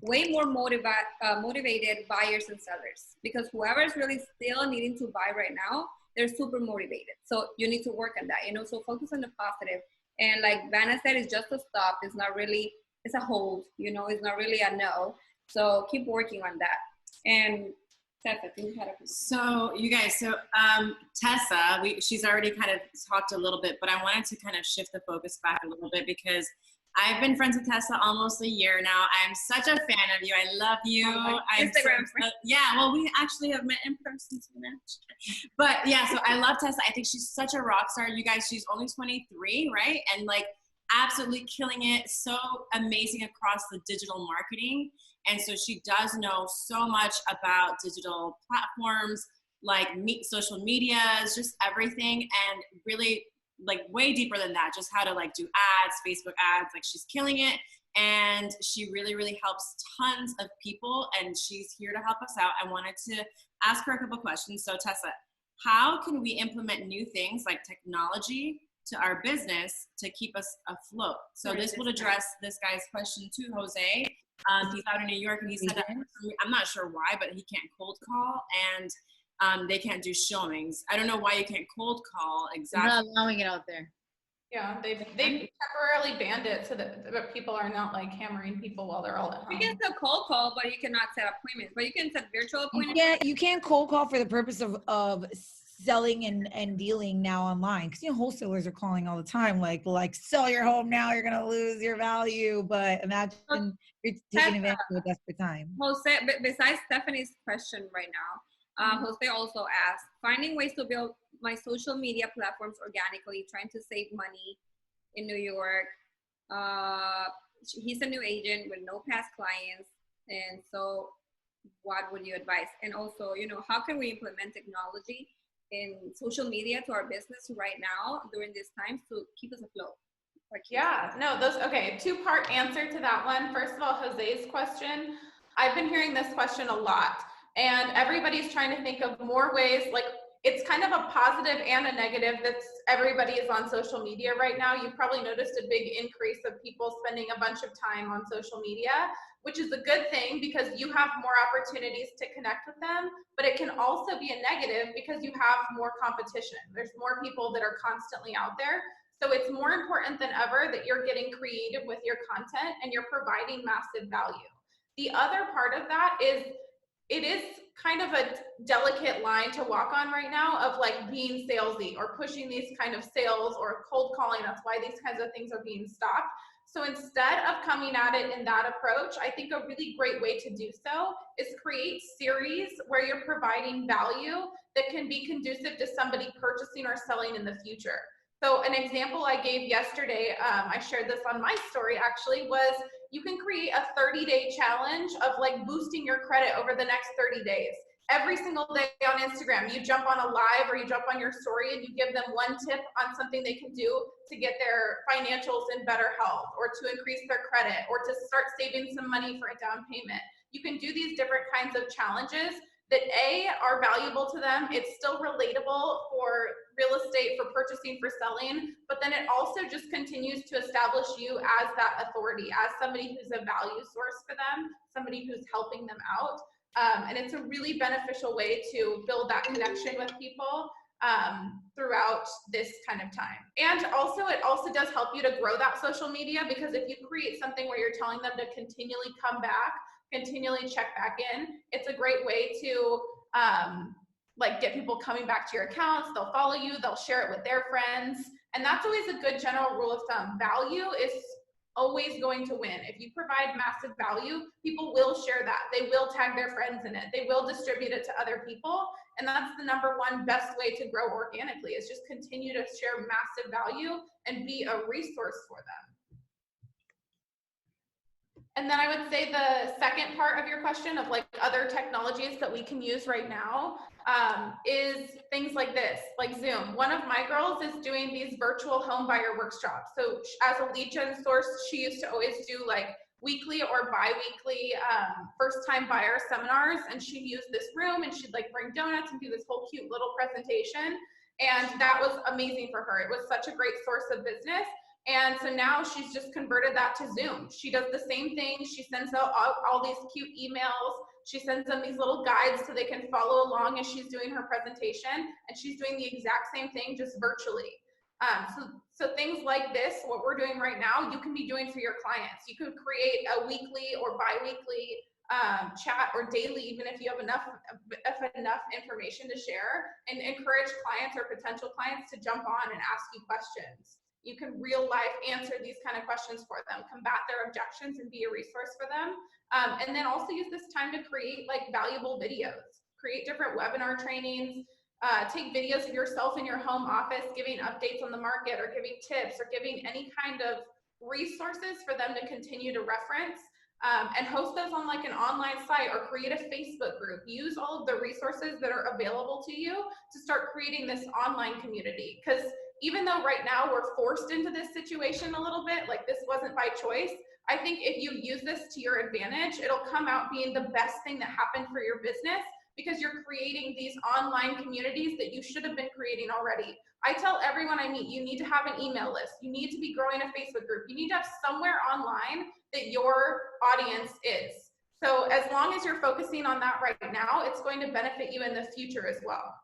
Speaker 3: way more motivated buyers and sellers, because whoever is really still needing to buy right now, they're super motivated. So you need to work on that, you know. So focus on the positive. And like Vanna said, it's just a stop. It's not really, it's a hold, you know. It's not really a no. So keep working on that. And
Speaker 5: so you guys, Tessa, she's already kind of talked a little bit, but I wanted to kind of shift the focus back a little bit because I've been friends with Tessa almost a year now. I'm such a fan of you. I love you.
Speaker 3: Instagram friend.
Speaker 5: Yeah, well, we actually have met in person too now. But yeah, so I love Tessa. I think she's such a rock star. You guys, she's only 23, right? And like absolutely killing it. So amazing across the digital marketing. And so she does know so much about digital platforms, like social medias, just everything. And really like way deeper than that, just how to like do ads, Facebook ads, like she's killing it. And she really, really helps tons of people, and she's here to help us out. I wanted to ask her a couple questions. So Tessa, how can we implement new things like technology to our business to keep us afloat? So this would address this guy's question too, Jose. He's out in New York, and he said that, I'm not sure why, but he can't cold call, and they can't do showings. I don't know why you can't cold call exactly.
Speaker 2: They're not allowing it out there.
Speaker 6: Yeah, they temporarily banned it so that people are not like hammering people while they're all at home.
Speaker 3: You can still cold call, but you cannot set appointments. But you can set virtual appointments.
Speaker 1: You can't cold call for the purpose of selling and dealing now online, because wholesalers are calling all the time, like sell your home now, you're gonna lose your value. But imagine you're taking advantage of a desperate time.
Speaker 3: Jose, besides Stephanie's question right now, Jose also asked, finding ways to build my social media platforms organically, trying to save money in New York. He's a new agent with no past clients, and so what would you advise? And also, how can we implement technology in social media to our business right now during this time to keep us afloat?
Speaker 6: Okay, two-part answer to that one. First of all, Jose's question, I've been hearing this question a lot, and everybody's trying to think of more ways, like it's kind of a positive and a negative that everybody is on social media right now. You've probably noticed a big increase of people spending a bunch of time on social media, which is a good thing because you have more opportunities to connect with them, but it can also be a negative because you have more competition. There's more people that are constantly out there. So it's more important than ever that you're getting creative with your content and you're providing massive value. The other part of that is it is kind of a delicate line to walk on right now of like being salesy or pushing these kind of sales or cold calling. That's why these kinds of things are being stopped. So instead of coming at it in that approach, I think a really great way to do so is create series where you're providing value that can be conducive to somebody purchasing or selling in the future. So an example I gave yesterday, I shared this on my story actually, was you can create a 30-day challenge of like boosting your credit over the next 30 days. Every single day on Instagram, you jump on a live or you jump on your story and you give them one tip on something they can do to get their financials in better health or to increase their credit or to start saving some money for a down payment. You can do these different kinds of challenges that are valuable to them. It's still relatable for real estate, for purchasing, for selling, but then it also just continues to establish you as that authority, as somebody who's a value source for them, somebody who's helping them out. And it's a really beneficial way to build that connection with people throughout this kind of time. And also, it also does help you to grow that social media, because if you create something where you're telling them to continually come back, continually check back in, it's a great way to like get people coming back to your accounts. They'll follow you, they'll share it with their friends. And that's always a good general rule of thumb. Value is always going to win. If you provide massive value, people will share that. They will tag their friends in it. They will distribute it to other people. And that's the number one best way to grow organically, is just continue to share massive value and be a resource for them. And then I would say the second part of your question of like other technologies that we can use right now is things like this, like Zoom. One of my girls is doing these virtual home buyer workshops. So as a lead gen source, she used to always do like weekly or bi-weekly first-time buyer seminars, and she'd use this room and she'd like bring donuts and do this whole cute little presentation. And that was amazing for her. It was such a great source of business. And so now she's just converted that to Zoom. She does the same thing. She sends out all these cute emails. She sends them these little guides so they can follow along as she's doing her presentation. And she's doing the exact same thing, just virtually. So things like this, what we're doing right now, you can be doing for your clients. You could create a weekly or bi-weekly chat, or daily, even if you have enough information to share, and encourage clients or potential clients to jump on and ask you questions. You can real life answer these kind of questions for them, combat their objections, and be a resource for them. And then also use this time to create like valuable videos, create different webinar trainings, take videos of yourself in your home office, giving updates on the market or giving tips or giving any kind of resources for them to continue to reference. And host those on like an online site or create a Facebook group. Use all of the resources that are available to you to start creating this online community. Because even though right now we're forced into this situation a little bit, like this wasn't by choice, I think if you use this to your advantage, it'll come out being the best thing that happened for your business, because you're creating these online communities that you should have been creating already. I tell everyone I meet, you need to have an email list. You need to be growing a Facebook group. You need to have somewhere online that your audience is. So as long as you're focusing on that right now, it's going to benefit you in the future as well.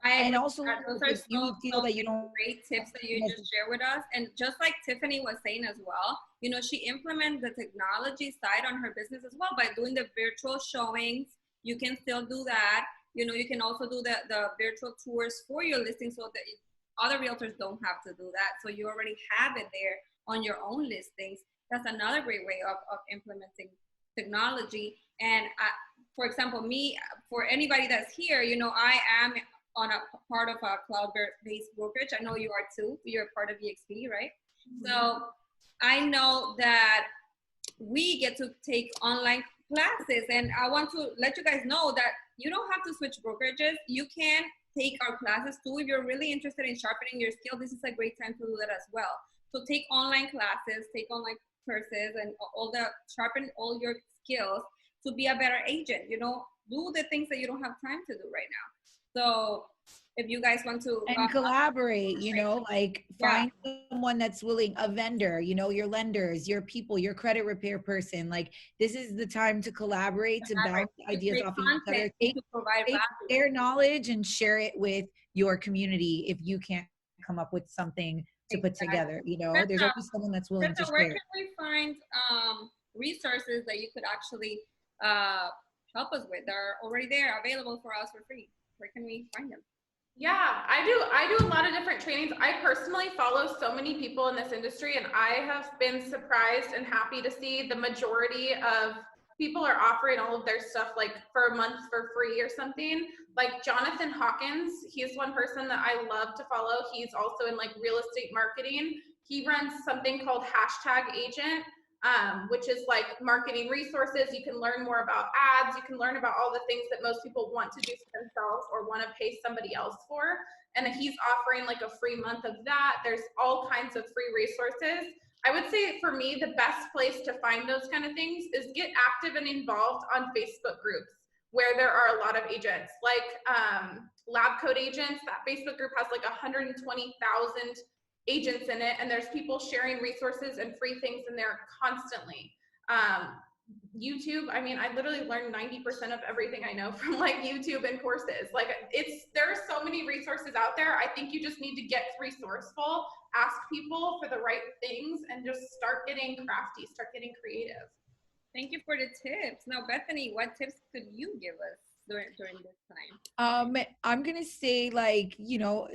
Speaker 1: And also,
Speaker 3: those
Speaker 1: if
Speaker 3: are
Speaker 1: you feel that you don't,
Speaker 3: great tips that you just share with us. And just like Tiffany was saying as well, you know, she implemented the technology side on her business as well by doing the virtual showings. You can still do that. You know, you can also do the virtual tours for your listing so that other realtors don't have to do that. So you already have it there on your own listings. That's another great way of implementing technology. And for example, me, for anybody that's here, you know, I am on a part of a cloud-based brokerage. I know you are too. You're part of EXP, right? Mm-hmm. So I know that we get to take online classes, and I want to let you guys know that you don't have to switch brokerages. You can take our classes too. If you're really interested in sharpening your skill, this is a great time to do that as well. So take online classes, take online courses, and sharpen all your skills to be a better agent. You know, do the things that you don't have time to do right now. So if you guys want to
Speaker 1: collaborate, you know, like find someone that's willing, a vendor, you know, your lenders, your people, your credit repair person. Like this is the time to collaborate, to bounce ideas off each other, take their knowledge and share it with your community. If you can't come up with something to put together, you know, there's always someone that's willing to share.
Speaker 3: Where can we find resources that you could actually help us with? They're already there, available for us for free. Where can we find them?
Speaker 6: Yeah, I do a lot of different trainings. I personally follow so many people in this industry, and I have been surprised and happy to see the majority of people are offering all of their stuff like for a month for free or something. Like Jonathan Hawkins, he's one person that I love to follow. He's also in like real estate marketing. He runs something called #agent. Which is like marketing resources. You can learn more about ads. You can learn about all the things that most people want to do for themselves or want to pay somebody else for. And he's offering like a free month of that. There's all kinds of free resources. I would say for me, the best place to find those kind of things is get active and involved on Facebook groups where there are a lot of agents. Like Lab Coat Agents, that Facebook group has like 120,000 agents in it, and there's people sharing resources and free things in there constantly. YouTube, I mean, I literally learned 90% of everything I know from like YouTube and courses. Like there are so many resources out there. I think you just need to get resourceful, ask people for the right things, and just start getting crafty, start getting creative.
Speaker 3: Thank you for the tips. Now, Bethany, what tips could you give us during this time?
Speaker 1: I'm gonna say, like, you know,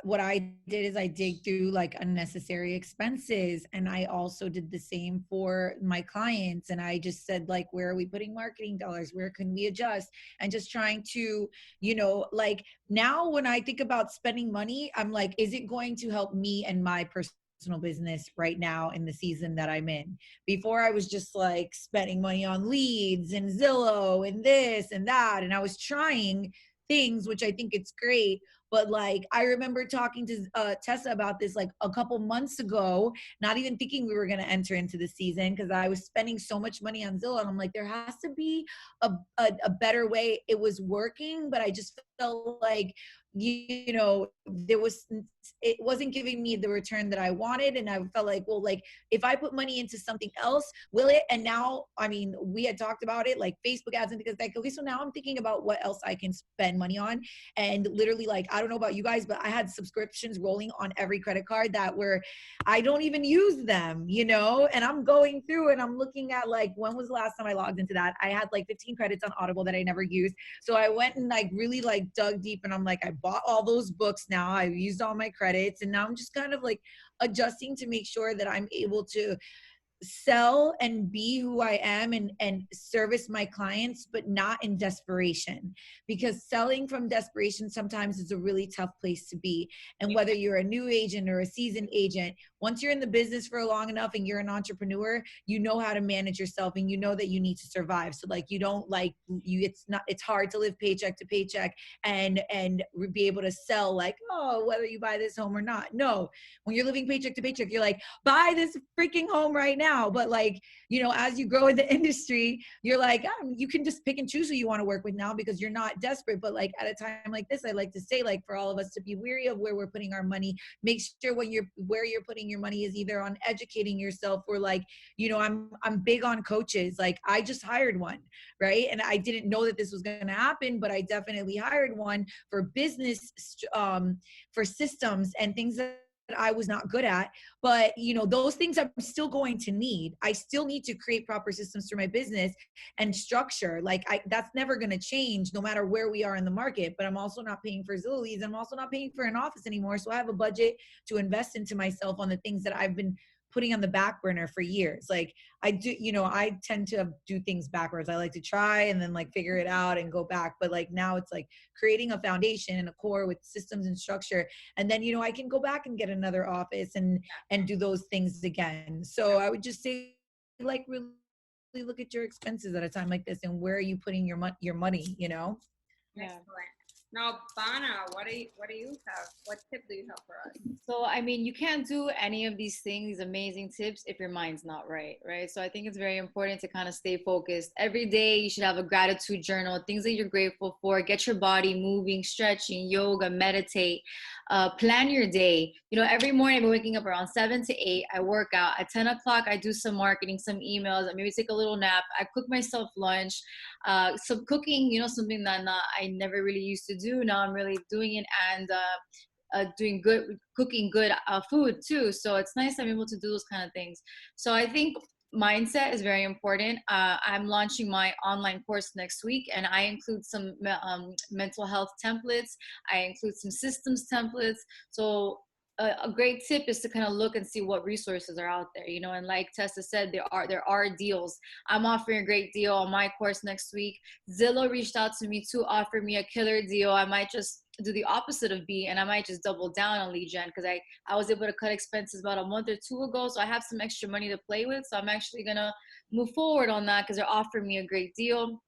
Speaker 1: what I did is I dig through like unnecessary expenses, and I also did the same for my clients, and I just said, like, where are we putting marketing dollars, where can we adjust, and just trying to, you know, like now when I think about spending money, I'm like, is it going to help me and my personal business right now in the season that I'm in? Before, I was just like spending money on leads and Zillow and this and that, and I was trying things, which I think it's great, but like I remember talking to Tessa about this like a couple months ago, not even thinking we were going to enter into the season because I was spending so much money on Zillow, and I'm like, there has to be a better way. It was working, but I just felt like, you know, it wasn't giving me the return that I wanted. And I felt like, well, like if I put money into something else, will it? And now, I mean, we had talked about it, like Facebook ads and things like, okay, so now I'm thinking about what else I can spend money on. And literally, like, I don't know about you guys, but I had subscriptions rolling on every credit card that were, I don't even use them, you know, and I'm going through and I'm looking at like, when was the last time I logged into that? I had like 15 credits on Audible that I never used. So I went and like really like like dug deep and I'm like, I bought all those books now. I've used all my credits. And now I'm just kind of like adjusting to make sure that I'm able to sell and be who I am and service my clients, but not in desperation, because selling from desperation sometimes is a really tough place to be. And whether you're a new agent or a seasoned agent, once you're in the business for long enough and you're an entrepreneur, you know how to manage yourself and you know that you need to survive. So like, you don't like you, it's hard to live paycheck to paycheck and be able to sell like, oh, whether you buy this home or not. No, when you're living paycheck to paycheck, you're like, buy this freaking home right now. But like, you know, as you grow in the industry, you're like, you can just pick and choose who you want to work with now because you're not desperate. But like at a time like this, I like to say, like, for all of us to be wary of where we're putting our money. Make sure where you're putting your money is either on educating yourself or like, you know, I'm big on coaches. Like I just hired one, right? And I didn't know that this was going to happen, but I definitely hired one for business, for systems and things that I was not good at. But you know, those things I'm still going to need. I still need to create proper systems for my business and structure. Like that's never going to change no matter where we are in the market. But I'm also not paying for Zillow leads. I'm also not paying for an office anymore. So I have a budget to invest into myself on the things that I've been putting on the back burner for years. Like I do, you know, I tend to do things backwards. I like to try and then like figure it out and go back. But like now it's like creating a foundation and a core with systems and structure. And then, you know, I can go back and get another office and do those things again. So I would just say, like, really look at your expenses at a time like this and where are you putting your money, you know?
Speaker 2: Yeah.
Speaker 3: Excellent. Now, Bana, what do you have? What tip do you have for us?
Speaker 2: So, I mean, you can't do any of these things, these amazing tips, if your mind's not right, right? So I think it's very important to kind of stay focused. Every day you should have a gratitude journal, things that you're grateful for. Get your body moving, stretching, yoga, meditate. Plan your day. You know, every morning I'm waking up around 7 to 8. I work out. At 10 o'clock, I do some marketing, some emails. I maybe take a little nap. I cook myself lunch. Some cooking, you know, something that I never really used to do. Now I'm really doing it, and doing good, cooking good food too. So it's nice I'm able to do those kind of things. So I think mindset is very important. I'm launching my online course next week, and I include some mental health templates. I include some systems templates. So a great tip is to kind of look and see what resources are out there, you know, and like Tessa said, there are deals. I'm offering a great deal on my course next week. Zillow reached out to me to offer me a killer deal. I might just do the opposite of B, and I might just double down on lead gen, because I was able to cut expenses about a month or two ago, so I have some extra money to play with. So I'm actually gonna move forward on that because they're offering me a great deal.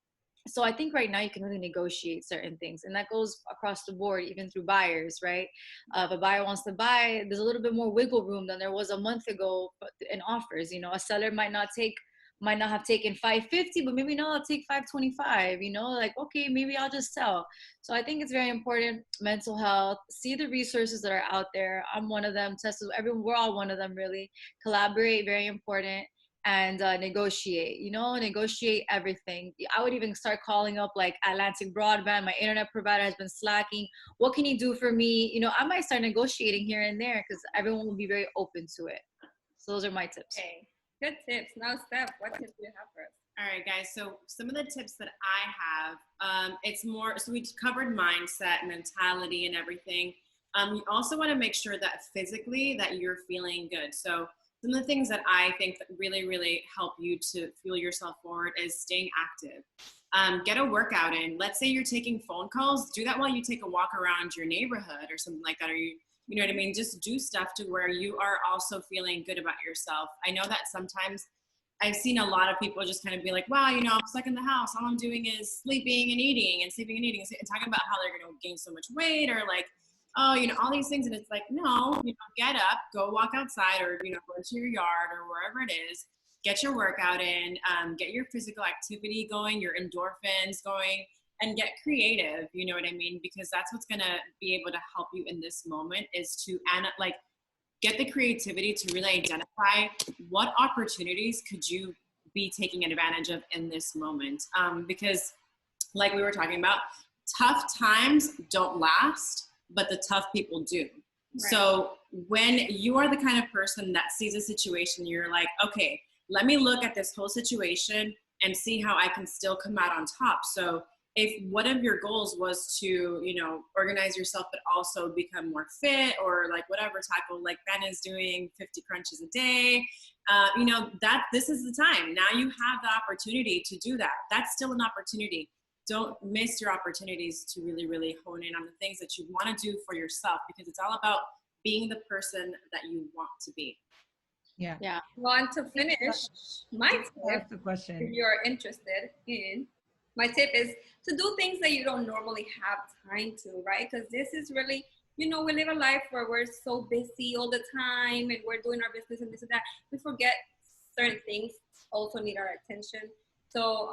Speaker 2: So I think right now you can really negotiate certain things, and that goes across the board, even through buyers, right? If a buyer wants to buy, there's a little bit more wiggle room than there was a month ago in offers. You know, a seller might not have taken 550, but maybe now I'll take 525, you know, like, okay, maybe I'll just sell. So I think it's very important. Mental health, see the resources that are out there. I'm one of them. Tessa, everyone, we're all one of them, really. Collaborate, very important. And negotiate, you know, negotiate everything. I would even start calling up like Atlantic Broadband. My internet provider has been slacking. What can you do for me? You know, I might start negotiating here and there because everyone will be very open to it. So those are my tips.
Speaker 3: Okay, good tips. Now, Steph, what tips do you have for us?
Speaker 5: All right, guys. So some of the tips that I have, it's more, so we covered mindset, mentality, and everything. You also want to make sure that physically that you're feeling good. So some of the things that I think that really, really help you to fuel yourself forward is staying active. Get a workout in. Let's say you're taking phone calls. Do that while you take a walk around your neighborhood or something like that. Or you know what I mean? Just do stuff to where you are also feeling good about yourself. I know that sometimes I've seen a lot of people just kind of be like, wow, you know, I'm stuck in the house. All I'm doing is sleeping and eating and sleeping and eating and talking about how they're going to gain so much weight or like, oh, you know, all these things. And it's like, no, you know, get up, go walk outside or, you know, go to your yard or wherever it is, get your workout in, get your physical activity going, your endorphins going, and get creative. You know what I mean? Because that's what's going to be able to help you in this moment is to, like, get the creativity to really identify what opportunities could you be taking advantage of in this moment. Because like we were talking about, tough times don't last, but the tough people do. Right. So when you are the kind of person that sees a situation, you're like, okay, let me look at this whole situation and see how I can still come out on top. So if one of your goals was to, organize yourself, but also become more fit or like whatever, tackle like Ben is doing 50 crunches a day, that this is the time. Now you have the opportunity to do that. That's still an opportunity. Don't miss your opportunities to really, really hone in on the things that you want to do for yourself, because it's all about being the person that you want to be.
Speaker 1: Yeah.
Speaker 2: Yeah.
Speaker 3: Well, and to finish, my tip,
Speaker 1: That's the
Speaker 3: if
Speaker 1: question.
Speaker 3: you're interested in, my tip is to do things that you don't normally have time to, right? Because this is really, we live a life where we're so busy all the time and we're doing our business and this and that. We forget certain things also need our attention. So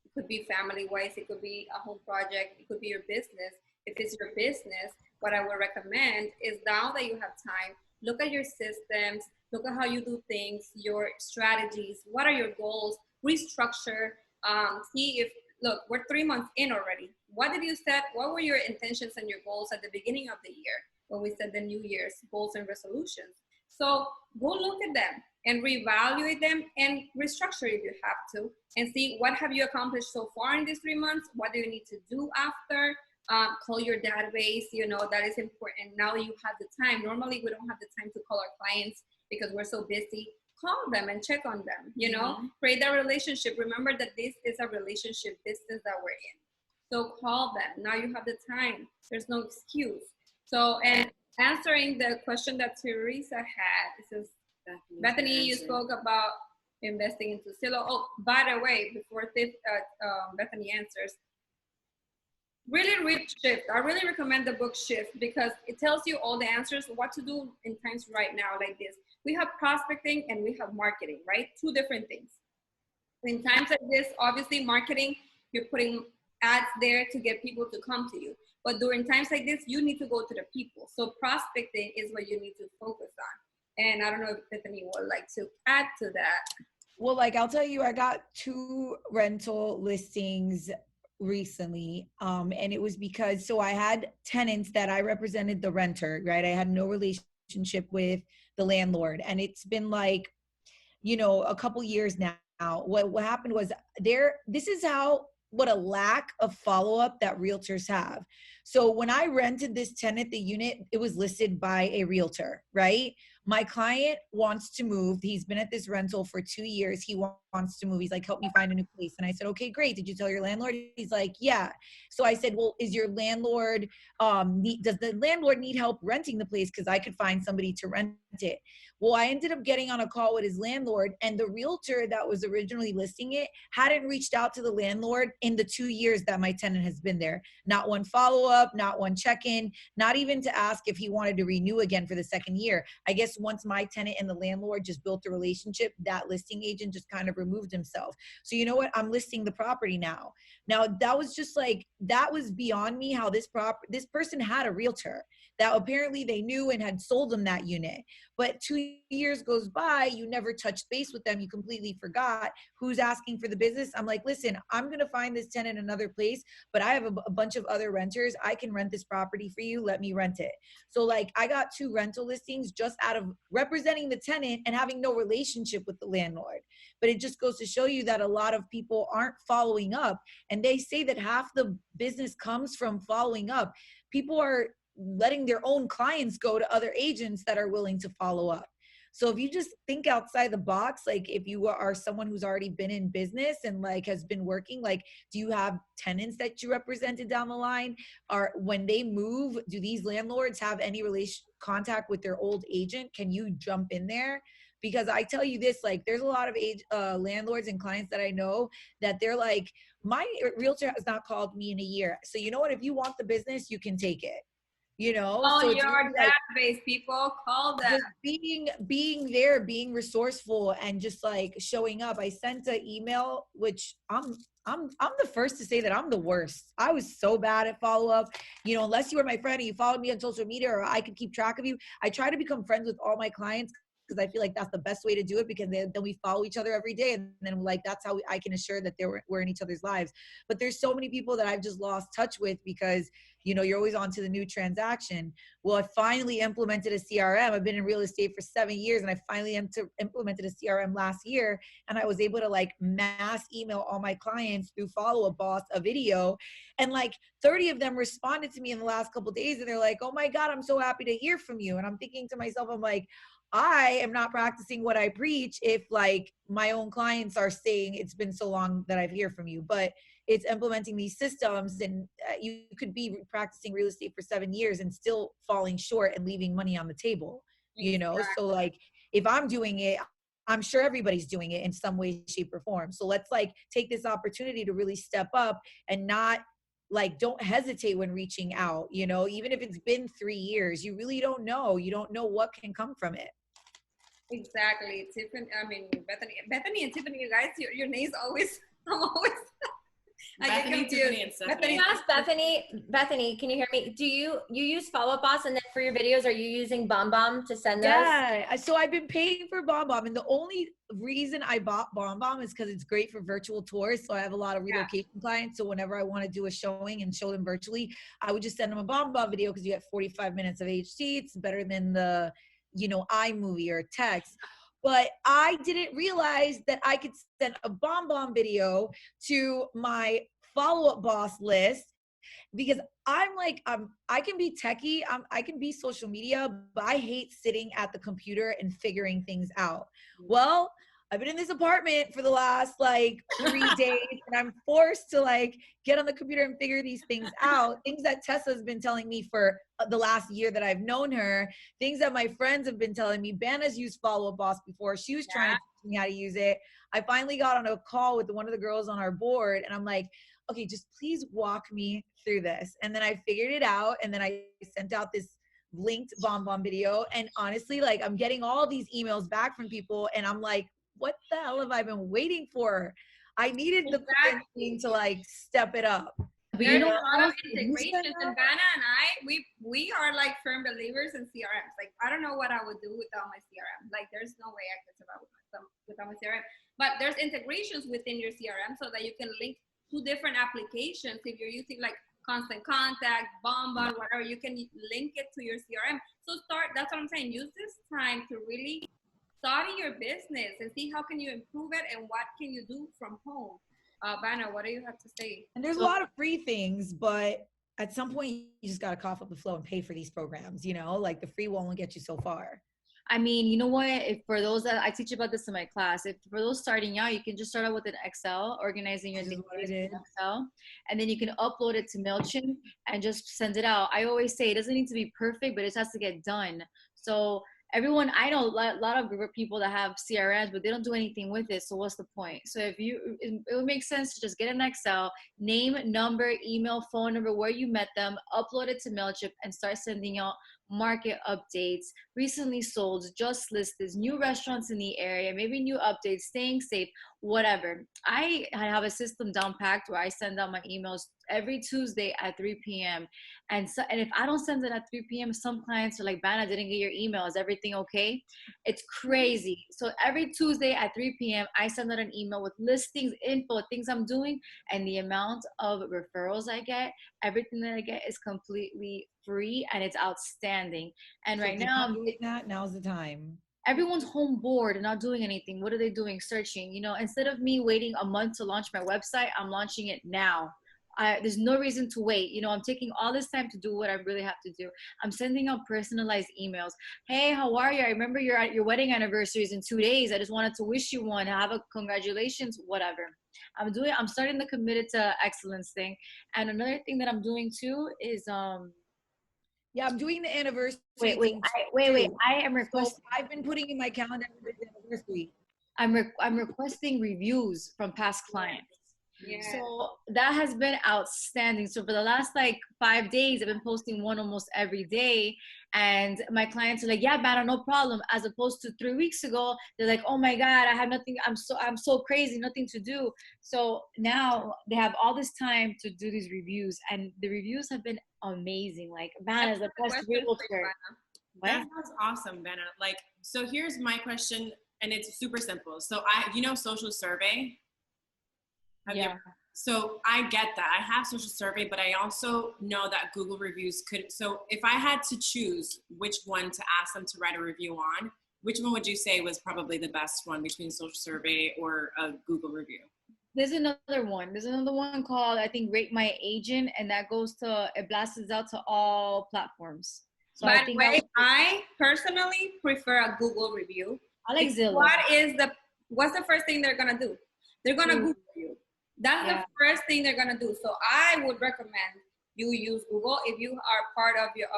Speaker 3: it could be family wise, it could be a home project, it could be your business. If it's your business, what I would recommend is, now that you have time, look at your systems, look at how you do things, your strategies, what are your goals, restructure, see if, look, we're 3 months in already. What did you set? What were your intentions and your goals at the beginning of the year when we set the New Year's goals and resolutions? So go look at them and reevaluate them and restructure if you have to, and see what have you accomplished so far in these 3 months. What do you need to do after? Call your database. That is important. Now you have the time. Normally we don't have the time to call our clients because we're so busy. Call them and check on them. Create that relationship. Remember that this is a relationship business that we're in. So call them. Now you have the time. There's no excuse. So, and answering the question that Teresa had, it says, Bethany, you spoke about investing into Zillow. Oh, by the way, before Bethany answers, really read Shift. I really recommend the book Shift because it tells you all the answers, what to do in times right now like this. We have prospecting and we have marketing, right? Two different things. In times like this, obviously marketing, you're putting ads there to get people to come to you. But during times like this, you need to go to the people. So prospecting is what you need to focus on. And I don't know if Bethany would like to add to that.
Speaker 1: Well, like I'll tell you, I got 2 rental listings recently. And it was because, so I had tenants that I represented the renter, right? I had no relationship with the landlord. And it's been like, a couple years now. What happened was this is what a lack of follow-up that realtors have. So when I rented this tenant the unit, it was listed by a realtor, right? My client wants to move. He's been at this rental for 2 years. He wants to move. He's like, help me find a new place. And I said, okay, great. Did you tell your landlord? He's like, yeah. So I said, well, is your landlord, does the landlord need help renting the place? Because I could find somebody to rent it. Well, I ended up getting on a call with his landlord, and the realtor that was originally listing it hadn't reached out to the landlord in the 2 years that my tenant has been there. Not one follow-up, not one check-in, not even to ask if he wanted to renew again for the second year. I guess once my tenant and the landlord just built a relationship, that listing agent just kind of removed himself. So you know what? I'm listing the property now. Now that was just like, that was beyond me how this person had a realtor that apparently they knew and had sold them that unit. But 2 years goes by, you never touched base with them. You completely forgot who's asking for the business. I'm like, listen, I'm going to find this tenant another place, but I have a bunch of other renters. I can rent this property for you. Let me rent it. So like I got 2 rental listings just out of representing the tenant and having no relationship with the landlord. But it just goes to show you that a lot of people aren't following up. And they say that half the business comes from following up. People are letting their own clients go to other agents that are willing to follow up. So if you just think outside the box, like if you are someone who's already been in business and like has been working, like, do you have tenants that you represented down the line? Or when they move, do these landlords have any contact with their old agent? Can you jump in there? Because I tell you this, like there's a lot of landlords and clients that I know that they're like, my realtor has not called me in a year. So you know what, if you want the business, you can take it.
Speaker 3: Call
Speaker 1: So it's
Speaker 3: your
Speaker 1: really like,
Speaker 3: database, people. Call them.
Speaker 1: just being there, being resourceful, and just like showing up. I sent an email, which I'm the first to say that I'm the worst. I was so bad at follow up. Unless you were my friend and you followed me on social media or I could keep track of you. I try to become friends with all my clients because I feel like that's the best way to do it, because then we follow each other every day, and then like that's how I can assure that we're in each other's lives. But there's so many people that I've just lost touch with because, you know, you're always on to the new transaction. Well, I finally implemented a CRM. I've been in real estate for 7 years, and I finally implemented a CRM last year, and I was able to like mass email all my clients through Follow Up Boss a video, and like 30 of them responded to me in the last couple of days, and they're like, oh my God, I'm so happy to hear from you. And I'm thinking to myself, I'm like, I am not practicing what I preach if like my own clients are saying it's been so long that I've heard from you. But it's implementing these systems, and you could be practicing real estate for 7 years and still falling short and leaving money on the table, you know?
Speaker 3: Exactly.
Speaker 1: So like, if I'm doing it, I'm sure everybody's doing it in some way, shape, or form. So let's like take this opportunity to really step up and not like, don't hesitate when reaching out, you know, even if it's been 3 years, you really don't know. You don't know what can come from it.
Speaker 3: Exactly. Tiffany, I mean, Bethany and Tiffany, you guys, your names always, I'm always, I get
Speaker 5: Bethany,
Speaker 3: confused.
Speaker 5: Tiffany, and Stephanie.
Speaker 4: Can you ask Bethany, can you hear me? Do you use Follow Up Boss, and then for your videos, are you using BombBomb to send those?
Speaker 1: Yeah. So I've been paying for BombBomb, and the only reason I bought BombBomb is because it's great for virtual tours. So I have a lot of relocation clients. So whenever I want to do a showing and show them virtually, I would just send them a BombBomb video, because you get 45 minutes of HD. It's better than the, you know, iMovie or text. But I didn't realize that I could send a BombBomb video to my Follow Up Boss list, because I'm like, I can be techie, I can be social media, but I hate sitting at the computer and figuring things out. Well, I've been in this apartment for the last like 3 days, and I'm forced to like get on the computer and figure these things out. Things that Tessa's been telling me for the last year that I've known her, things that my friends have been telling me. Banna's used Follow Up Boss before. She was trying to teach me how to use it. I finally got on a call with one of the girls on our board, and I'm like, okay, just please walk me through this. And then I figured it out, and then I sent out this linked BombBomb video. And honestly, like, I'm getting all these emails back from people, and I'm like, what the hell have I been waiting for? I needed the quarantine to like step it up.
Speaker 3: There's a lot of integrations, and Vanna and I, we are like firm believers in CRMs. Like, I don't know what I would do without my CRM. Like, there's no way I could survive without my CRM. But there's integrations within your CRM so that you can link two different applications. If you're using like Constant Contact, BombBomb, whatever, you can link it to your CRM. So that's what I'm saying. Use this time to really study your business and see how can you improve it and what can you do from home. Vanna, what do you have to say?
Speaker 1: And there's a lot of free things, but at some point you just got to cough up the flow and pay for these programs, you know, like the free won't get you so far.
Speaker 2: I mean, you know what? If for those that I teach about this in my class, if for those starting out, you can just start out with an Excel, organizing your things in Excel, and then you can upload it to MailChimp and just send it out. I always say it doesn't need to be perfect, but it has to get done. So everyone, I know a lot of people that have CRMs, but they don't do anything with it. So what's the point? So if it would make sense to just get an Excel, name, number, email, phone number, where you met them, upload it to MailChimp, and start sending out market updates, recently sold, just listed, new restaurants in the area, maybe new updates, staying safe, whatever. I have a system down packed where I send out my emails every Tuesday at 3 p.m. And if I don't send it at 3 p.m., some clients are like, Vanna, didn't get your email. Is everything okay? It's crazy. So every Tuesday at 3 p.m., I send out an email with listings, info, things I'm doing, and the amount of referrals I get, everything that I get is completely free, and it's outstanding. And so right now,
Speaker 1: now's the time.
Speaker 2: Everyone's home bored and not doing anything. What are they doing? Searching. You know, instead of me waiting a month to launch my website, I'm launching it now. There's no reason to wait. You know, I'm taking all this time to do what I really have to do. I'm sending out personalized emails. Hey, how are you? I remember your wedding anniversary is in 2 days. I just wanted to wish you one. Have a congratulations, whatever. I'm starting the committed to excellence thing. And another thing that I'm doing too is
Speaker 1: yeah, I'm doing the anniversary.
Speaker 2: Wait. I am requesting.
Speaker 1: So I've been putting in my calendar for the anniversary.
Speaker 2: I'm requesting reviews from past clients. Yeah. So that has been outstanding. So for the last like 5 days, I've been posting one almost every day, and my clients are like, "Yeah, Vanna, no problem." As opposed to 3 weeks ago, they're like, "Oh my God, I have nothing. I'm so crazy, nothing to do." So now they have all this time to do these reviews, and the reviews have been amazing. Like, Vanna's the best realtor.
Speaker 5: That sounds awesome, Benna. Like, so here's my question, and it's super simple. So social survey? So I get that. I have social survey, but I also know that Google reviews could, so if I had to choose which one to ask them to write a review on, which one would you say was probably the best one between social survey or a Google review?
Speaker 2: There's another one. There's another one called, I think, Rate My Agent, and that it blasts out to all platforms. So
Speaker 3: By the way, I personally prefer a Google review.
Speaker 2: I like Zillow.
Speaker 3: What's the first thing they're gonna do? They're gonna Google you. That's the first thing they're gonna do. So I would recommend you use Google if you are part of your.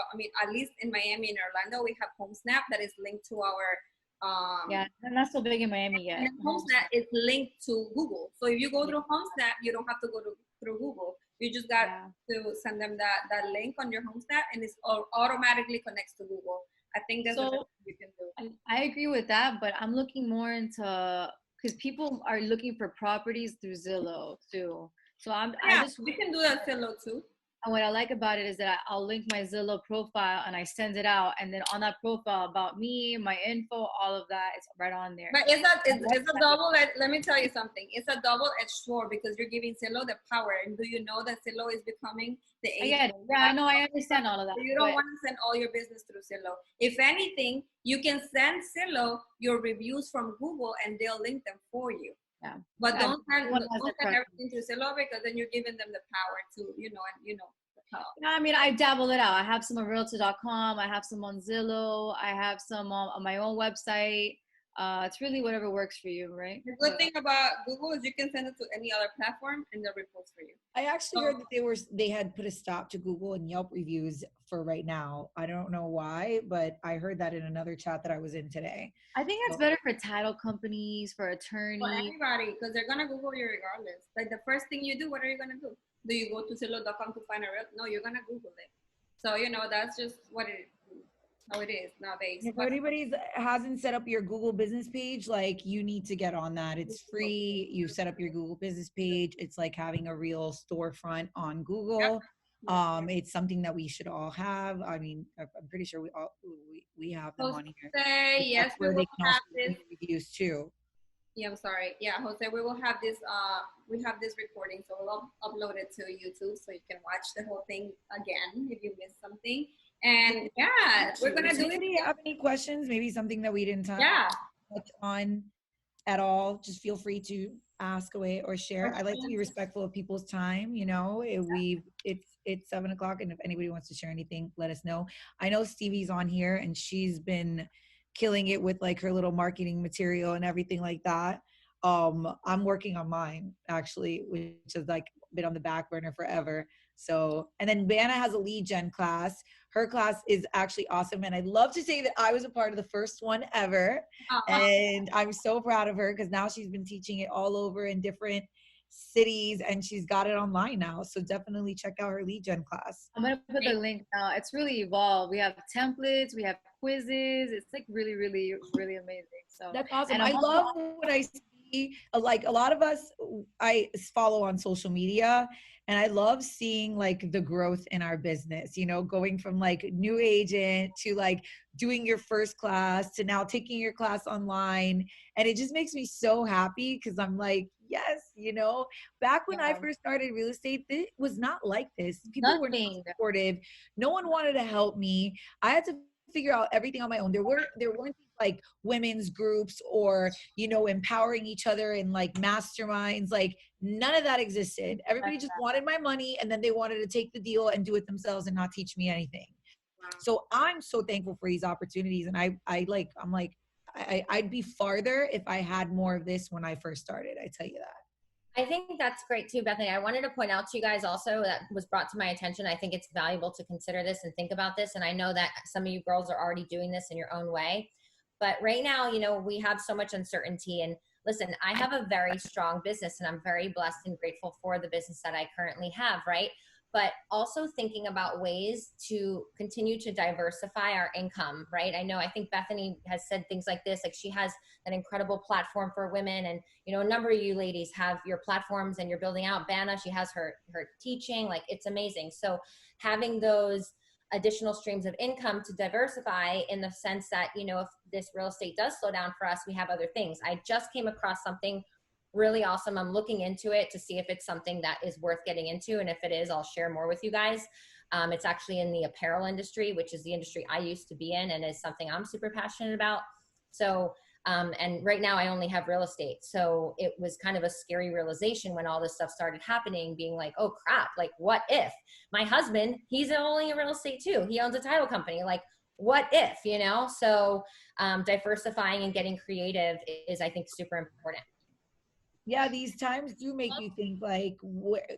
Speaker 3: At least in Miami and Orlando, we have HomeSnap that is linked to our.
Speaker 2: I'm not so big in Miami yet.
Speaker 3: And HomeSnap is linked to Google. So if you go through HomeSnap, you don't have to go through Google. You just got to send them that link on your HomeSnap, and it's automatically connects to Google. I think that's what you can do.
Speaker 2: I agree with that, but I'm looking more into, because people are looking for properties through Zillow too. So
Speaker 3: we can do that Zillow too.
Speaker 2: And what I like about it is that I'll link my Zillow profile and I send it out, and then on that profile about me, my info, all of that, it's right on there.
Speaker 3: But it's a double. Let me tell you something. It's a double-edged sword because you're giving Zillow the power, and do you know that Zillow is becoming the agent?
Speaker 2: I know. I understand all of that.
Speaker 3: So you don't want to send all your business through Zillow. If anything, you can send Zillow your reviews from Google, and they'll link them for you.
Speaker 2: Yeah.
Speaker 3: But don't send everything to Zillow, because then you're giving them the power to,
Speaker 2: I dabble it out. I have some on Realtor.com. I have some on Zillow. I have some on my own website. It's really whatever works for you, right?
Speaker 3: The good thing about Google is you can send it to any other platform and they'll repost for you.
Speaker 1: I actually heard that they had put a stop to Google and Yelp reviews for right now. I don't know why, but I heard that in another chat that I was in today.
Speaker 2: I think it's better for title companies, for attorneys.
Speaker 3: For everybody, because they're going to Google you regardless. Like the first thing you do, what are you going to do? Do you go to Zillow.com to find a real? No, you're going to Google it. So, that's just how it is nowadays.
Speaker 1: If anybody hasn't set up your Google business page, like you need to get on that. It's free. You set up your Google business page. It's like having a real storefront on Google. Yep. It's something that we should all have. I mean, I'm pretty sure we have them on here.
Speaker 3: Yes, we will have this
Speaker 1: reviews too.
Speaker 3: Yeah, I'm sorry. Yeah, Jose, we will have this. We have this recording, so we'll upload it to YouTube so you can watch the whole thing again if you missed something. And we're gonna do it.
Speaker 1: If you have any questions, maybe something that we didn't touch on at all, just feel free to ask away or share. I like to be respectful of people's time. It's 7 o'clock, and if anybody wants to share anything, let us know. I know Stevie's on here, and she's been killing it with like her little marketing material and everything like that. I'm working on mine actually, which has like been on the back burner forever. So, and then Vanna has a lead gen class. Her class is actually awesome. And I'd love to say that I was a part of the first one ever. And I'm so proud of her because now she's been teaching it all over in different cities and she's got it online now. So definitely check out her lead gen class.
Speaker 2: I'm going to put the link now. It's really evolved. We have templates, we have quizzes. It's like really, really, really amazing. So
Speaker 1: that's awesome. And I love what I see. Like a lot of us, I follow on social media. And I love seeing like the growth in our business, going from like new agent to like doing your first class to now taking your class online. And it just makes me so happy because I'm like, yes, back when I first started real estate, it was not like this. People were not supportive. No one wanted to help me. I had to figure out everything on my own. There weren't like women's groups or, empowering each other in like masterminds. Like none of that existed. Everybody just wanted my money and then they wanted to take the deal and do it themselves and not teach me anything. Wow. So I'm so thankful for these opportunities. And I'd be farther if I had more of this when I first started. I tell you that.
Speaker 4: I think that's great too, Bethany. I wanted to point out to you guys also that was brought to my attention. I think it's valuable to consider this and think about this. And I know that some of you girls are already doing this in your own way. But right now, we have so much uncertainty. And listen, I have a very strong business and I'm very blessed and grateful for the business that I currently have, right? But also thinking about ways to continue to diversify our income, right? I think Bethany has said things like this, like she has an incredible platform for women. And, a number of you ladies have your platforms and you're building out. Vanna, she has her teaching, like it's amazing. So having those additional streams of income to diversify, in the sense that, you know, if this real estate does slow down for us, we have other things. I just came across something really awesome. I'm looking into it to see if it's something that is worth getting into. And if it is, I'll share more with you guys. It's actually in the apparel industry, which is the industry I used to be in, and is something I'm super passionate about. So, and right now I only have real estate. So it was kind of a scary realization when all this stuff started happening, being like, oh crap, like what if my husband, he's only in real estate too. He owns a title company. Like, what if, you know? So diversifying and getting creative is, I think, super important.
Speaker 1: Yeah, these times do make you think, like,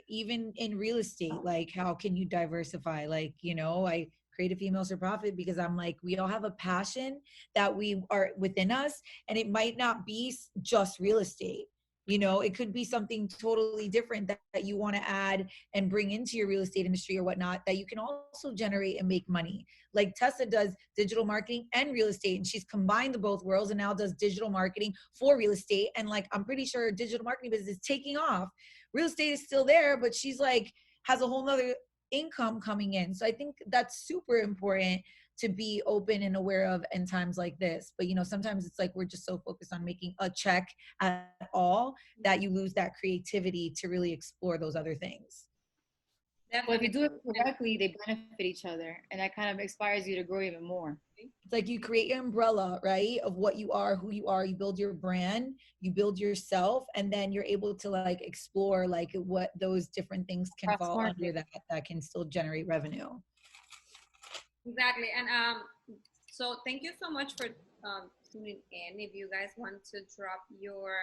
Speaker 1: even in real estate, like, how can you diversify? Like, you know, I create a Females for Profit because I'm like, we all have a passion that we are within us, and it might not be just real estate. You know, it could be something totally different that you want to add and bring into your real estate industry or whatnot, that you can also generate and make money. Like Tessa does digital marketing and real estate, and she's combined the both worlds and now does digital marketing for real estate. And like, I'm pretty sure digital marketing business is taking off. Real estate is still there, but she's like, has a whole nother income coming in. So I think that's super important to be open and aware of in times like this. But you know, sometimes it's like we're just so focused on making a check at all that you lose that creativity to really explore those other things.
Speaker 2: Well, if you do it correctly, they benefit each other, and that kind of inspires you to grow even more.
Speaker 1: It's like you create your umbrella, right, of what you are, who you are. You build your brand, you build yourself, and then you're able to like explore like what those different things can fall under that can still generate revenue.
Speaker 3: Exactly. And so thank you so much for tuning in. If you guys want to drop your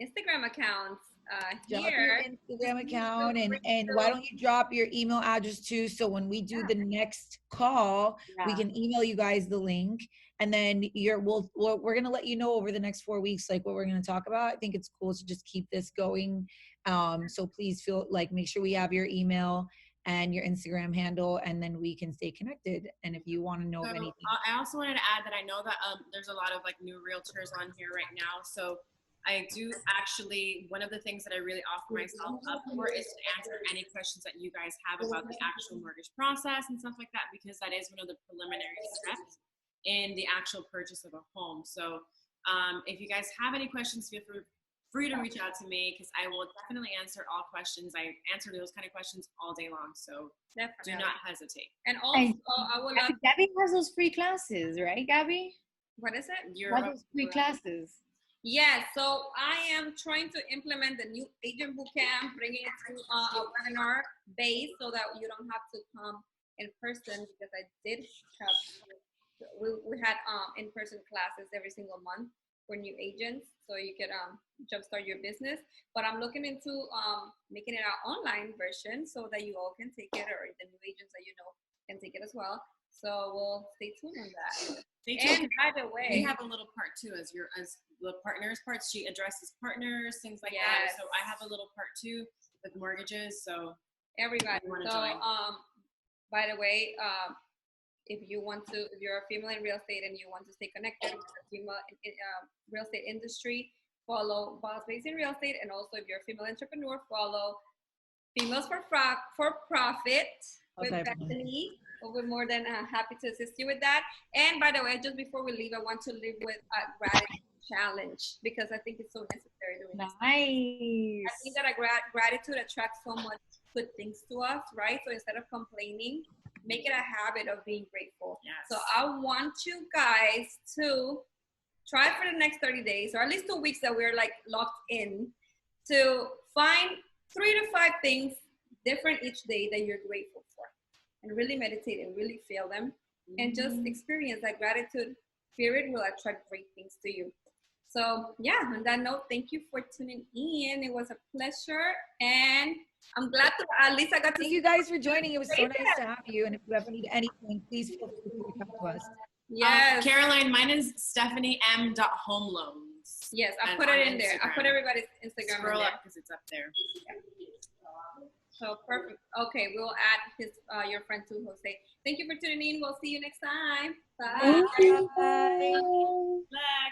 Speaker 3: Instagram accounts here.
Speaker 1: Instagram account, and why don't you drop your email address too, so when we do the next call, we can email you guys the link, and then we're gonna let you know over the next 4 weeks like what we're gonna talk about. I think it's cool to just keep this going, so please feel like, make sure we have your email and your Instagram handle, and then we can stay connected. And if you want to know of anything,
Speaker 5: I also wanted to add that I know that there's a lot of like new realtors on here right now, so I do actually, one of the things that I really offer myself up for is to answer any questions that you guys have about the actual mortgage process and stuff like that, because that is one of the preliminary steps in the actual purchase of a home. So if you guys have any questions, feel free to reach out to me, because I will definitely answer all questions. I answer those kind of questions all day long, so do not hesitate.
Speaker 3: And also, I will
Speaker 2: Gabby has those free classes, right, Gabby?
Speaker 3: What is it?
Speaker 2: Those free classes.
Speaker 3: Yeah, so I am trying to implement the new agent bootcamp, bringing it to a webinar base so that you don't have to come in person, because I did have, we had in-person classes every single month for new agents, so you could jumpstart your business. But I'm looking into making it an online version so that you all can take it, or the new agents that you know can take it as well. So we'll stay tuned on that. And by the way,
Speaker 5: we have a little part too, as the partners part. She addresses partners, things like that. So I have a little part too with mortgages. So
Speaker 3: everybody. So by the way, if you're a female in real estate and you want to stay connected with the female real estate industry, follow Boss Babes in Real Estate. And also, if you're a female entrepreneur, follow Females for Profit with Bethany. We're more than happy to assist you with that. And by the way, just before we leave, I want to leave with a gratitude challenge, because I think it's so necessary doing this. I think that gratitude attracts so much good things to us, right? So instead of complaining, make it a habit of being grateful. Yes. So I want you guys to try for the next 30 days, or at least 2 weeks that we're like locked in, to find 3 to 5 things different each day that you're grateful for, and really meditate and really feel them, and just experience that gratitude. Spirit will attract great things to you. So yeah, on that note, thank you for tuning in. It was a pleasure, and I'm glad to at least I got to.
Speaker 1: Thank you guys for joining. It was so nice to have you. And if you ever need anything, please feel free to come to us.
Speaker 3: Yes,
Speaker 5: Caroline, mine is StephanieM.homeloans.
Speaker 3: Yes, I put it in there. I put everybody's Instagram.
Speaker 5: Scroll up because it's up there.
Speaker 3: Yeah. So perfect. Okay, we'll add your friend too, Jose. Thank you for tuning in. We'll see you next time. Bye.
Speaker 1: Bye.
Speaker 5: Bye.